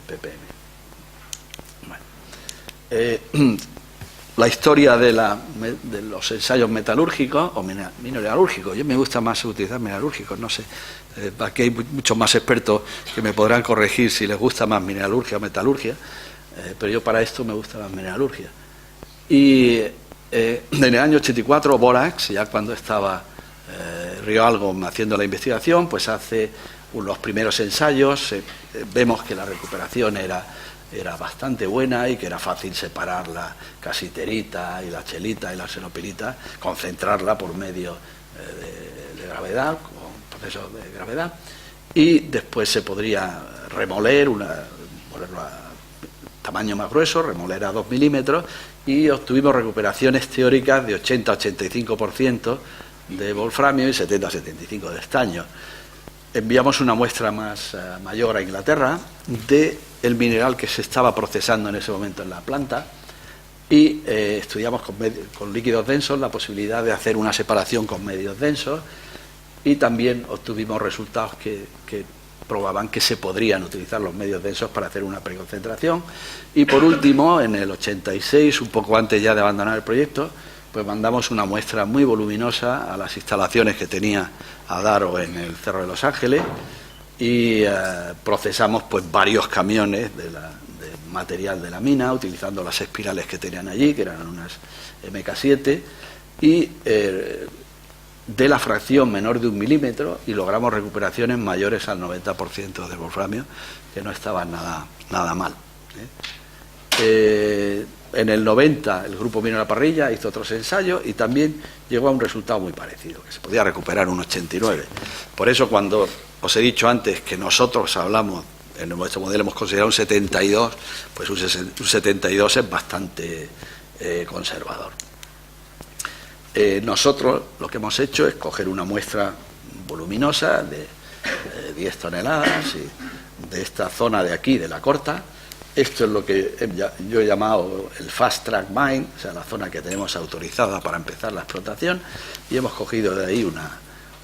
ppm. Bueno. La historia de los ensayos metalúrgicos o mineralúrgicos. Yo me gusta más utilizar mineralúrgicos, no sé. Aquí hay muchos más expertos que me podrán corregir si les gusta más mineralurgia o metalurgia, pero yo para esto me gusta más mineralurgia. Y en el año 84, Borax, ya cuando estaba Río Algo haciendo la investigación, pues hace los primeros ensayos. Vemos que la recuperación era bastante buena y que era fácil separar la casiterita y la chelita y la xenopilita, concentrarla por medio de gravedad, con procesos de gravedad, y después se podría remoler, ponerlo a tamaño más grueso, remoler a 2 milímetros, y obtuvimos recuperaciones teóricas de 80-85% de wolframio y 70-75% de estaño. Enviamos una muestra mayor a Inglaterra del mineral que se estaba procesando en ese momento en la planta, y estudiamos con líquidos densos la posibilidad de hacer una separación con medios densos, y también obtuvimos resultados que probaban que se podrían utilizar los medios densos para hacer una preconcentración. Y por último, en el 86, un poco antes ya de abandonar el proyecto, pues mandamos una muestra muy voluminosa a las instalaciones que tenía Adaro en el Cerro de los Ángeles y procesamos pues varios camiones de material de la mina, utilizando las espirales que tenían allí, que eran unas MK7, y de la fracción menor de 1 milímetro, y logramos recuperaciones mayores al 90% del wolframio, que no estaban nada mal. En el 90 el grupo vino a la parrilla, hizo otros ensayos y también llegó a un resultado muy parecido, que se podía recuperar un 89. Por eso, cuando os he dicho antes que nosotros hablamos, en nuestro modelo hemos considerado un 72, pues un 72 es bastante conservador. Nosotros lo que hemos hecho es coger una muestra voluminosa de 10 toneladas y de esta zona de aquí, de la corta. Esto es lo que yo he llamado el Fast Track Mine, o sea, la zona que tenemos autorizada para empezar la explotación, y hemos cogido de ahí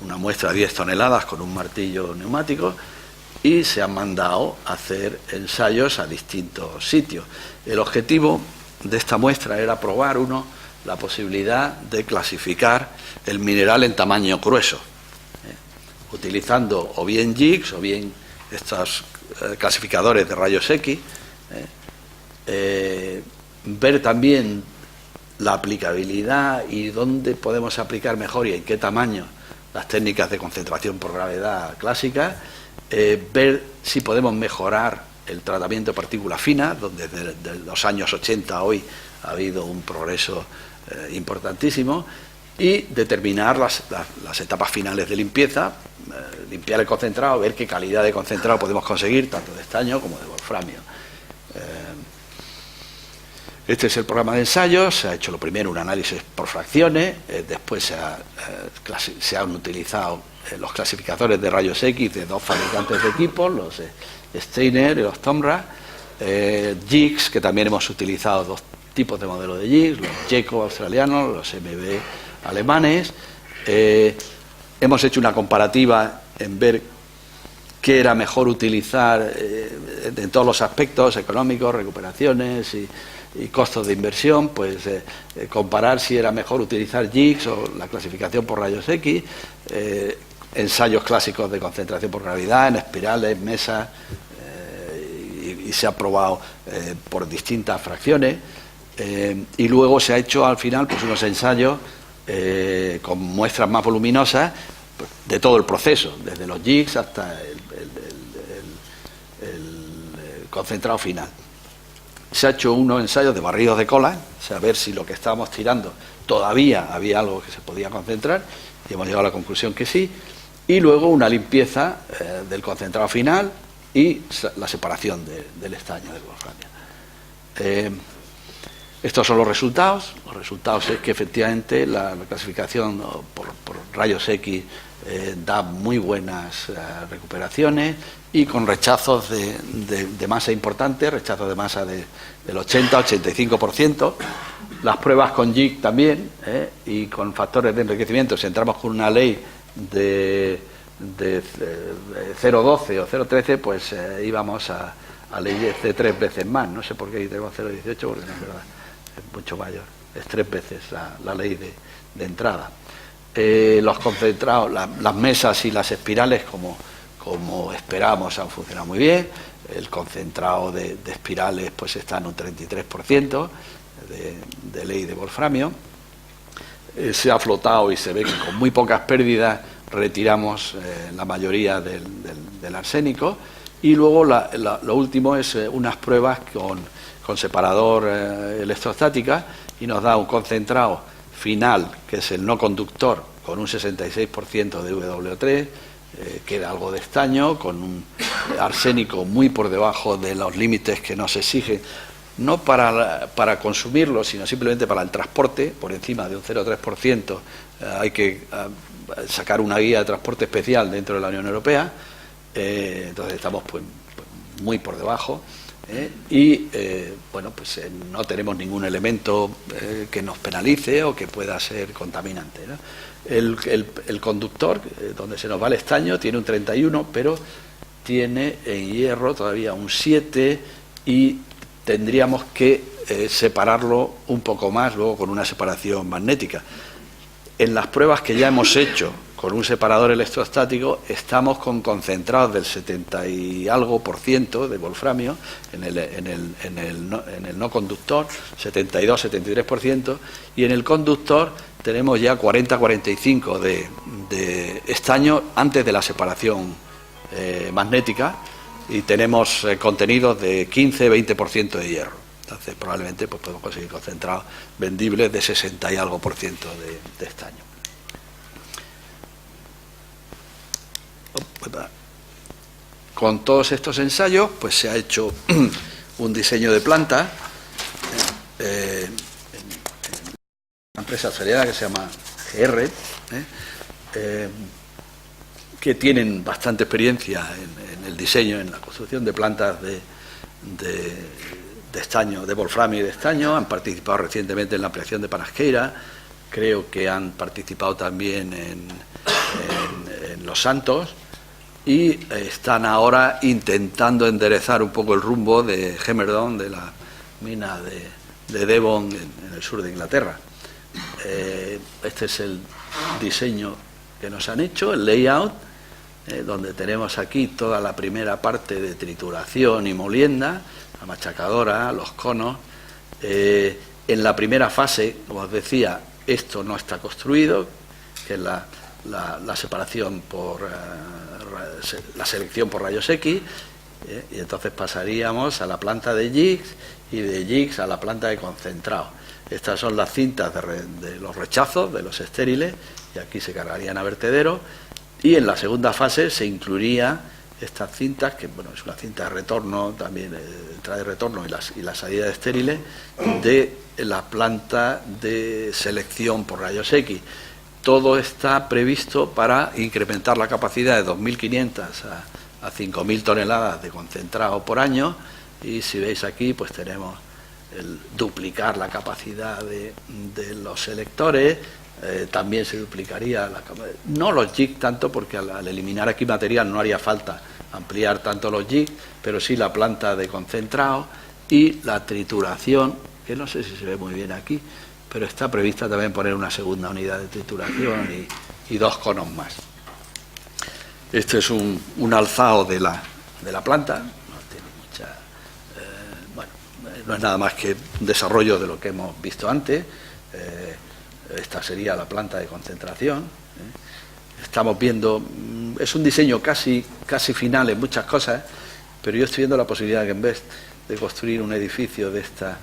una muestra de 10 toneladas con un martillo neumático y se han mandado a hacer ensayos a distintos sitios. El objetivo de esta muestra era probar, la posibilidad de clasificar el mineral en tamaño grueso, utilizando o bien jigs o bien estos clasificadores de rayos X, ver también la aplicabilidad y dónde podemos aplicar mejor y en qué tamaño las técnicas de concentración por gravedad clásicas, ver si podemos mejorar el tratamiento de partículas finas, donde desde los años 80 a hoy ha habido un progreso importantísimo, y determinar las etapas finales de limpieza, limpiar el concentrado, ver qué calidad de concentrado podemos conseguir, tanto de estaño como de wolframio. Este es el programa de ensayos. Se ha hecho lo primero un análisis por fracciones, después se han utilizado los clasificadores de rayos X de 2 fabricantes de equipos, los Steiner y los Tomra, jigs, que también hemos utilizado 2 tipos de modelos de jigs, los Jeco australianos, los MB alemanes. Hemos hecho una comparativa en ver qué era mejor utilizar en todos los aspectos económicos, recuperaciones y costos de inversión, pues comparar si era mejor utilizar jigs o la clasificación por rayos X, ensayos clásicos de concentración por gravedad en espirales, mesas, y se ha probado por distintas fracciones, y luego se ha hecho al final pues unos ensayos con muestras más voluminosas de todo el proceso, desde los jigs hasta el concentrado final. Se ha hecho unos ensayos de barridos de cola, o sea, a ver si lo que estábamos tirando todavía había algo que se podía concentrar, y hemos llegado a la conclusión que sí, y luego una limpieza del concentrado final y la separación del estaño del wolframio. Estos son los resultados. Los resultados es que efectivamente la clasificación por rayos X da muy buenas recuperaciones y con rechazos de masa importantes, rechazos de masa del 80-85%. Las pruebas con JIC también, y con factores de enriquecimiento. Si entramos con una ley de 0,12 o 0,13, pues íbamos a leyes de 3 veces más. No sé por qué tenemos 0,18, porque no es verdad, es mucho mayor, es 3 veces la ley de entrada. Los concentrados, las mesas y las espirales, como esperamos, han funcionado muy bien. El concentrado de espirales pues está en un 33% de ley de wolframio. Se ha flotado y se ve que con muy pocas pérdidas retiramos la mayoría del arsénico. Y luego lo último es unas pruebas con separador electrostática, y nos da un concentrado final, que es el no conductor, con un 66% de W3, queda algo de estaño, con un arsénico muy por debajo de los límites que nos exigen, no para consumirlo, sino simplemente para el transporte, por encima de un 0,3%. Hay que sacar una guía de transporte especial dentro de la Unión Europea, entonces estamos pues muy por debajo. Bueno, pues no tenemos ningún elemento que nos penalice o que pueda ser contaminante, ¿no? El conductor, donde se nos va el estaño, tiene un 31, pero tiene en hierro todavía un 7 y tendríamos que separarlo un poco más luego con una separación magnética. En las pruebas que ya hemos hecho con un separador electrostático estamos con concentrados del 70 y algo % de wolframio en el no conductor, 72-73%, y en el conductor tenemos ya 40-45 de estaño antes de la separación magnética, y tenemos contenidos de 15-20% de hierro. Entonces probablemente pues, podemos conseguir concentrados vendibles de 60 y algo % de estaño. Con todos estos ensayos pues se ha hecho un diseño de planta en una empresa australiana que se llama GR, que tienen bastante experiencia en el diseño, en la construcción de plantas de estaño, de wolframio y de estaño. Han participado recientemente en la ampliación de Panasqueira, creo que han participado también en Los Santos, y están ahora intentando enderezar un poco el rumbo de Hemerdon, de la mina de Devon en el sur de Inglaterra. Este es el diseño que nos han hecho, el layout, donde tenemos aquí toda la primera parte de trituración y molienda, la machacadora, los conos. En la primera fase, como os decía, esto no está construido, que es la separación por la selección por rayos X, y entonces pasaríamos a la planta de jigs y de jigs a la planta de concentrado. Estas son las cintas de los rechazos, de los estériles, y aquí se cargarían a vertedero, y en la segunda fase se incluiría estas cintas, que bueno, es una cinta de retorno, también entrada y retorno y la salida de estériles de la planta de selección por rayos X. Todo está previsto para incrementar la capacidad de 2.500 a 5.000 toneladas de concentrado por año, y si veis aquí pues tenemos el duplicar la capacidad de los selectores. También se duplicaría no los jigs tanto, porque al eliminar aquí material no haría falta ampliar tanto los jigs, pero sí la planta de concentrado y la trituración, que no sé si se ve muy bien aquí, pero está prevista también poner una segunda unidad de trituración y 2 conos más. Este es un alzado de la planta, no tiene mucha, bueno, no es nada más que un desarrollo de lo que hemos visto antes. Esta sería la planta de concentración. Estamos viendo, es un diseño casi final en muchas cosas, pero yo estoy viendo la posibilidad que en vez de construir un edificio de esta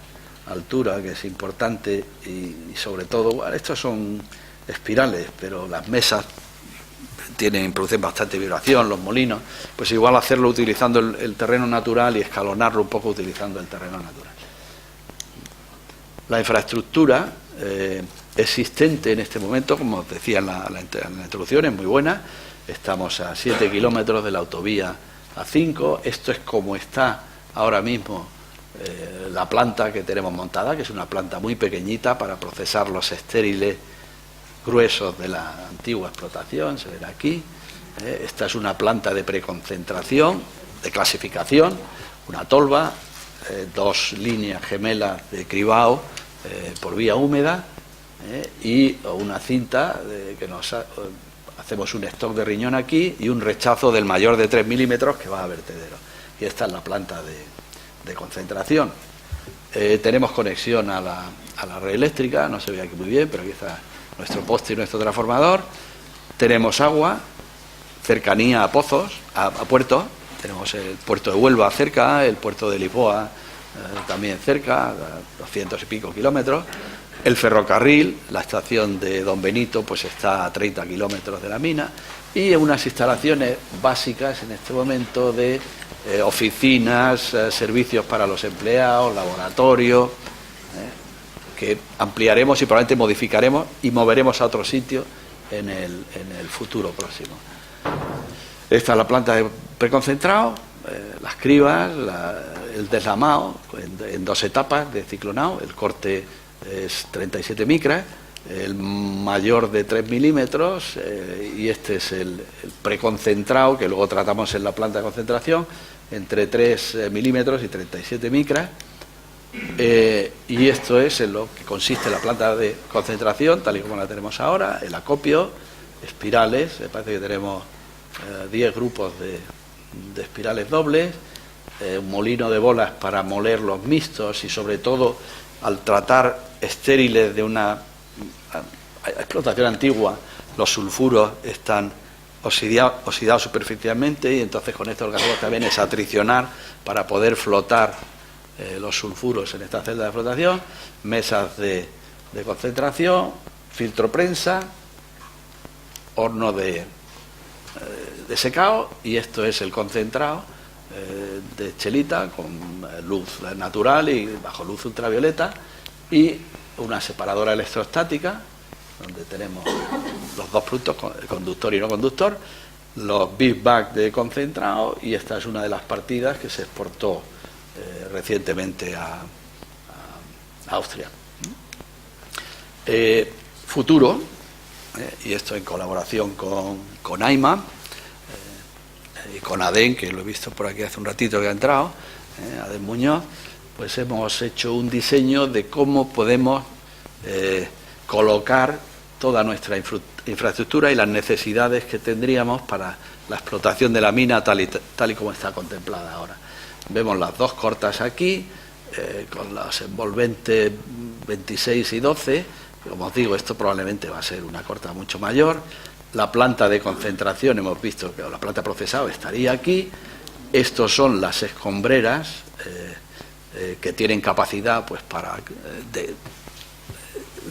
altura, que es importante, y sobre todo, bueno, estos son espirales, pero las mesas producen bastante vibración, los molinos, pues igual hacerlo utilizando el terreno natural y escalonarlo un poco utilizando el terreno natural. La infraestructura existente en este momento, como os decía en la introducción, es muy buena. Estamos a 7 kilómetros de la autovía A5. Esto es como está ahora mismo la planta que tenemos montada, que es una planta muy pequeñita para procesar los estériles gruesos de la antigua explotación. Se verá aquí. Esta es una planta de preconcentración, de clasificación, una tolva, 2 líneas gemelas de cribado por vía húmeda, y una cinta que hacemos un stock de riñón aquí y un rechazo del mayor de 3 milímetros que va a vertedero. Y esta es la planta de concentración. Tenemos conexión a la red eléctrica, no se ve aquí muy bien, pero aquí está nuestro poste y nuestro transformador. Tenemos agua, cercanía a pozos, a puertos. Tenemos el puerto de Huelva cerca, el puerto de Lisboa también cerca, a 200 y pico kilómetros. El ferrocarril, la estación de Don Benito, pues está a 30 kilómetros de la mina, y unas instalaciones básicas en este momento de oficinas, servicios para los empleados, laboratorios, que ampliaremos y probablemente modificaremos y moveremos a otro sitio en el futuro próximo. Esta es la planta de preconcentrado, las cribas, el deslamado en 2 etapas de ciclonado. El corte es 37 micras, el mayor de 3 milímetros, y este es el preconcentrado, que luego tratamos en la planta de concentración, entre 3 milímetros y 37 micras. Y esto es en lo que consiste la planta de concentración, tal y como la tenemos ahora: el acopio, espirales, me parece que tenemos 10 grupos de espirales dobles, un molino de bolas para moler los mixtos, y sobre todo, al tratar estériles de una explotación antigua, los sulfuros están oxidados superficialmente, y entonces con esto lo que hacemos también es atricionar para poder flotar los sulfuros en esta celda de flotación, mesas de concentración, filtro prensa, horno de secado, y esto es el concentrado de chelita con luz natural y bajo luz ultravioleta, y una separadora electrostática donde tenemos los dos productos, conductor y no conductor, los big bag de concentrado, y esta es una de las partidas que se exportó recientemente a Austria. Futuro, y esto en colaboración con AIMA y con ADEN, que lo he visto por aquí hace un ratito que ha entrado, ADEN Muñoz, pues hemos hecho un diseño de cómo podemos colocar toda nuestra infraestructura y las necesidades que tendríamos para la explotación de la mina tal y como está contemplada ahora. Vemos las dos cortas aquí, con los envolventes 26 y 12, como os digo, esto probablemente va a ser una corta mucho mayor. La planta de concentración, hemos visto que la planta procesada estaría aquí. Estos son las escombreras que tienen capacidad, pues para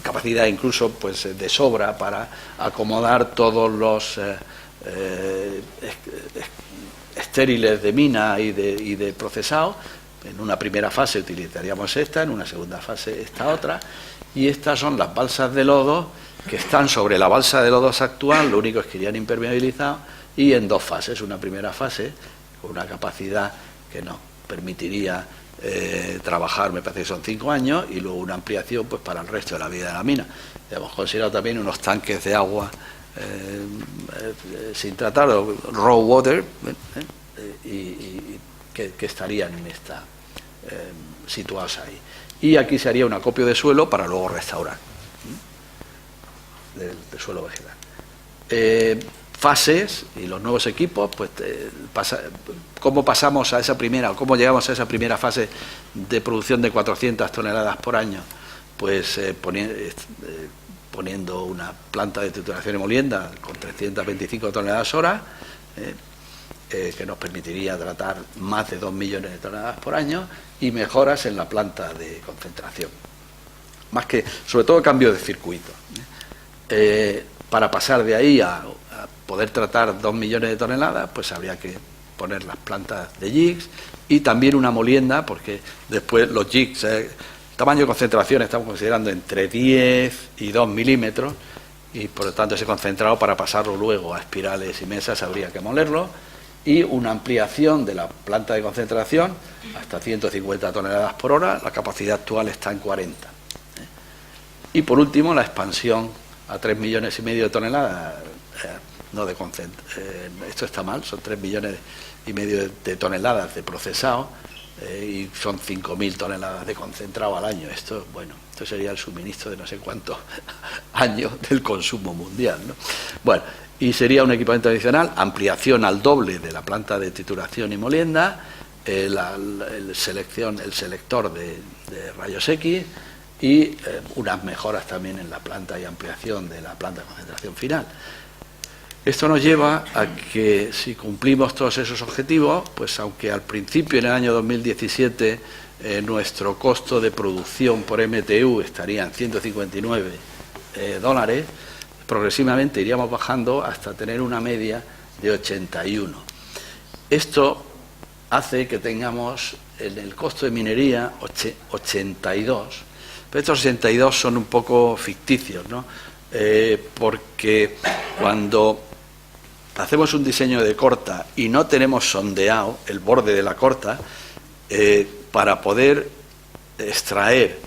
capacidad incluso pues de sobra para acomodar todos los estériles de mina y de procesado. En una primera fase utilizaríamos esta, en una segunda fase esta otra, y estas son las balsas de lodo que están sobre la balsa de lodos actual, lo único es que irían impermeabilizados, y en dos fases: una primera fase con una capacidad que nos permitiría trabajar, me parece que son 5 años, y luego una ampliación pues para el resto de la vida de la mina. Hemos considerado también unos tanques de agua sin tratar, raw water, y que estarían en esta situados ahí. Y aquí se haría un acopio de suelo para luego restaurar del suelo vegetal. Fases y los nuevos equipos, pues cómo pasamos a esa primera, o cómo llegamos a esa primera fase de producción de 400 toneladas por año, pues poniendo una planta de trituración y molienda con 325 toneladas hora, que nos permitiría tratar más de 2 millones de toneladas por año, y mejoras en la planta de concentración, más que, sobre todo, cambio de circuito. Para pasar de ahí a poder tratar 2 millones de toneladas, pues habría que poner las plantas de jigs y también una molienda, porque después los jigs, tamaño de concentración estamos considerando entre 10 y 2 milímetros, y por lo tanto ese concentrado, para pasarlo luego a espirales y mesas, habría que molerlo, y una ampliación de la planta de concentración hasta 150 toneladas por hora. La capacidad actual está en 40. Y por último, la expansión a 3,5 millones de toneladas, no de esto está mal, son 3,5 millones de toneladas de procesado, y son 5.000 toneladas de concentrado al año. Esto sería el suministro de no sé cuántos años del consumo mundial, ¿no? Bueno, y sería un equipamiento adicional, ampliación al doble de la planta de trituración y molienda, el selector de rayos X, y unas mejoras también en la planta y ampliación de la planta de concentración final. Esto nos lleva a que, si cumplimos todos esos objetivos, pues aunque al principio, en el año 2017, nuestro costo de producción por MTU estaría en $159, progresivamente iríamos bajando hasta tener una media de 81. Esto hace que tengamos en el costo de minería 82, pero estos 82 son un poco ficticios, ¿no? Porque cuando hacemos un diseño de corta y no tenemos sondeado el borde de la corta, para poder extraer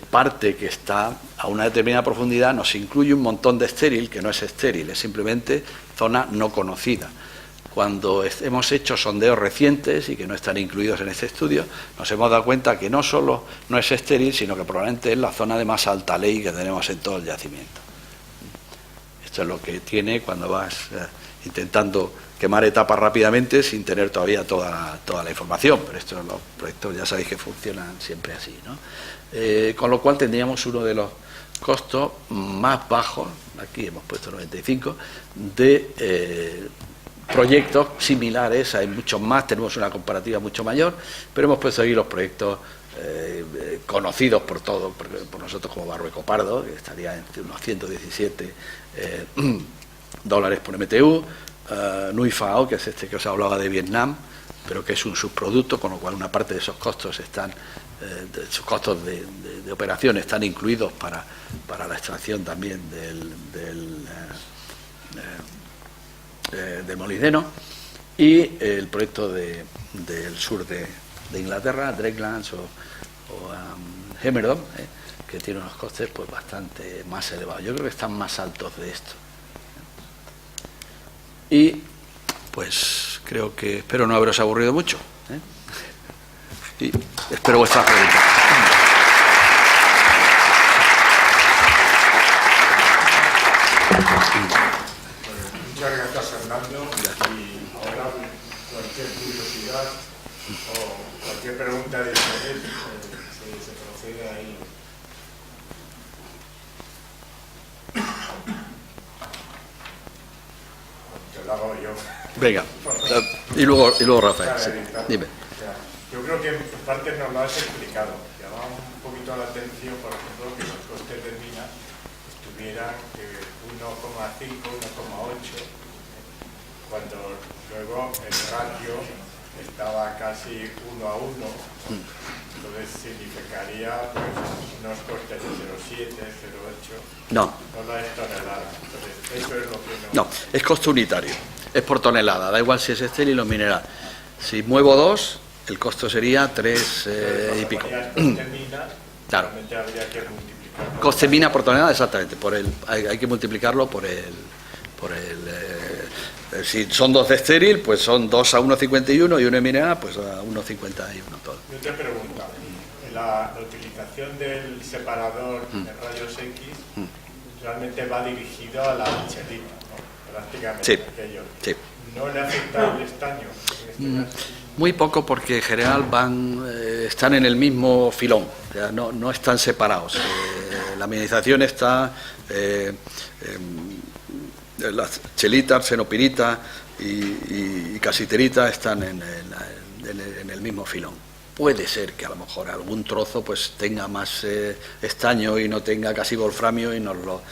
parte que está a una determinada profundidad nos incluye un montón de estéril que no es estéril, es simplemente zona no conocida. Cuando hemos hecho sondeos recientes y que no están incluidos en este estudio, nos hemos dado cuenta que no solo no es estéril, sino que probablemente es la zona de más alta ley que tenemos en todo el yacimiento. Esto es lo que tiene cuando vas intentando quemar etapas rápidamente sin tener todavía toda la información, pero estos los proyectos ya sabéis que funcionan siempre así, ¿no? Con lo cual tendríamos uno de los costos más bajos, aquí hemos puesto 95, de proyectos similares, hay muchos más, tenemos una comparativa mucho mayor, pero hemos puesto aquí los proyectos conocidos por todos, por nosotros como Barrueco Pardo, que estaría entre unos 117 dólares por MTU, Nui Phao, que es este que os hablaba de Vietnam, pero que es un subproducto, con lo cual una parte de esos costos están, sus costos de operación están incluidos para la extracción también del molibdeno, y el proyecto del sur de Inglaterra, Drakelands o Hemerdon, que tiene unos costes pues bastante más elevados. Yo creo que están más altos de esto. Y pues creo que espero no haberos aburrido mucho, y espero vuestras preguntas. Muchas gracias, Fernando. Y ahora cualquier curiosidad o cualquier pregunta de interés se procede ahí. Te lo hago yo. Venga, y luego Rafael, sí, dime. Yo creo que en parte nos lo has explicado. Llamaba un poquito la atención, por ejemplo, que los costes de mina estuvieran 1,5, 1,8, cuando luego el ratio estaba casi 1 a 1, entonces significaría pues, unos costes de 0,7, 0,8. No la es tonelada. Entonces, eso es lo que no, es costo unitario, es por tonelada, da igual si es estéril o mineral. Si muevo 2, el costo sería 3 y pico. Claro. Habría que multiplicarlo. Coste mina por tonelada, exactamente. Hay que multiplicarlo por el si son 2 de estéril, pues son 2 a 1,51 y 1 de mineral, pues a 1,51 todo. Yo te pregunto, la utilización del separador de rayos X realmente va dirigido a la chelita, ¿no? Prácticamente. Sí. Aquello. Sí. ¿No le afecta el estaño? En este caso? Muy poco, porque en general están en el mismo filón, o sea, no están separados. La mineralización está, las chelitas, arsenopirita y casiterita están en el mismo filón. Puede ser que a lo mejor algún trozo pues tenga más estaño y no tenga casi wolframio y nos lo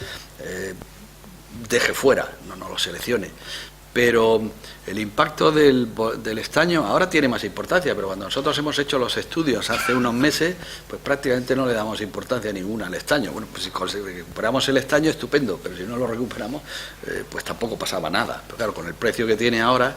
deje fuera, no lo seleccione. Pero el impacto del estaño ahora tiene más importancia, pero cuando nosotros hemos hecho los estudios hace unos meses, pues prácticamente no le damos importancia ninguna al estaño. Bueno, pues si recuperamos el estaño, estupendo, pero si no lo recuperamos, pues tampoco pasaba nada. Pero claro, con el precio que tiene ahora...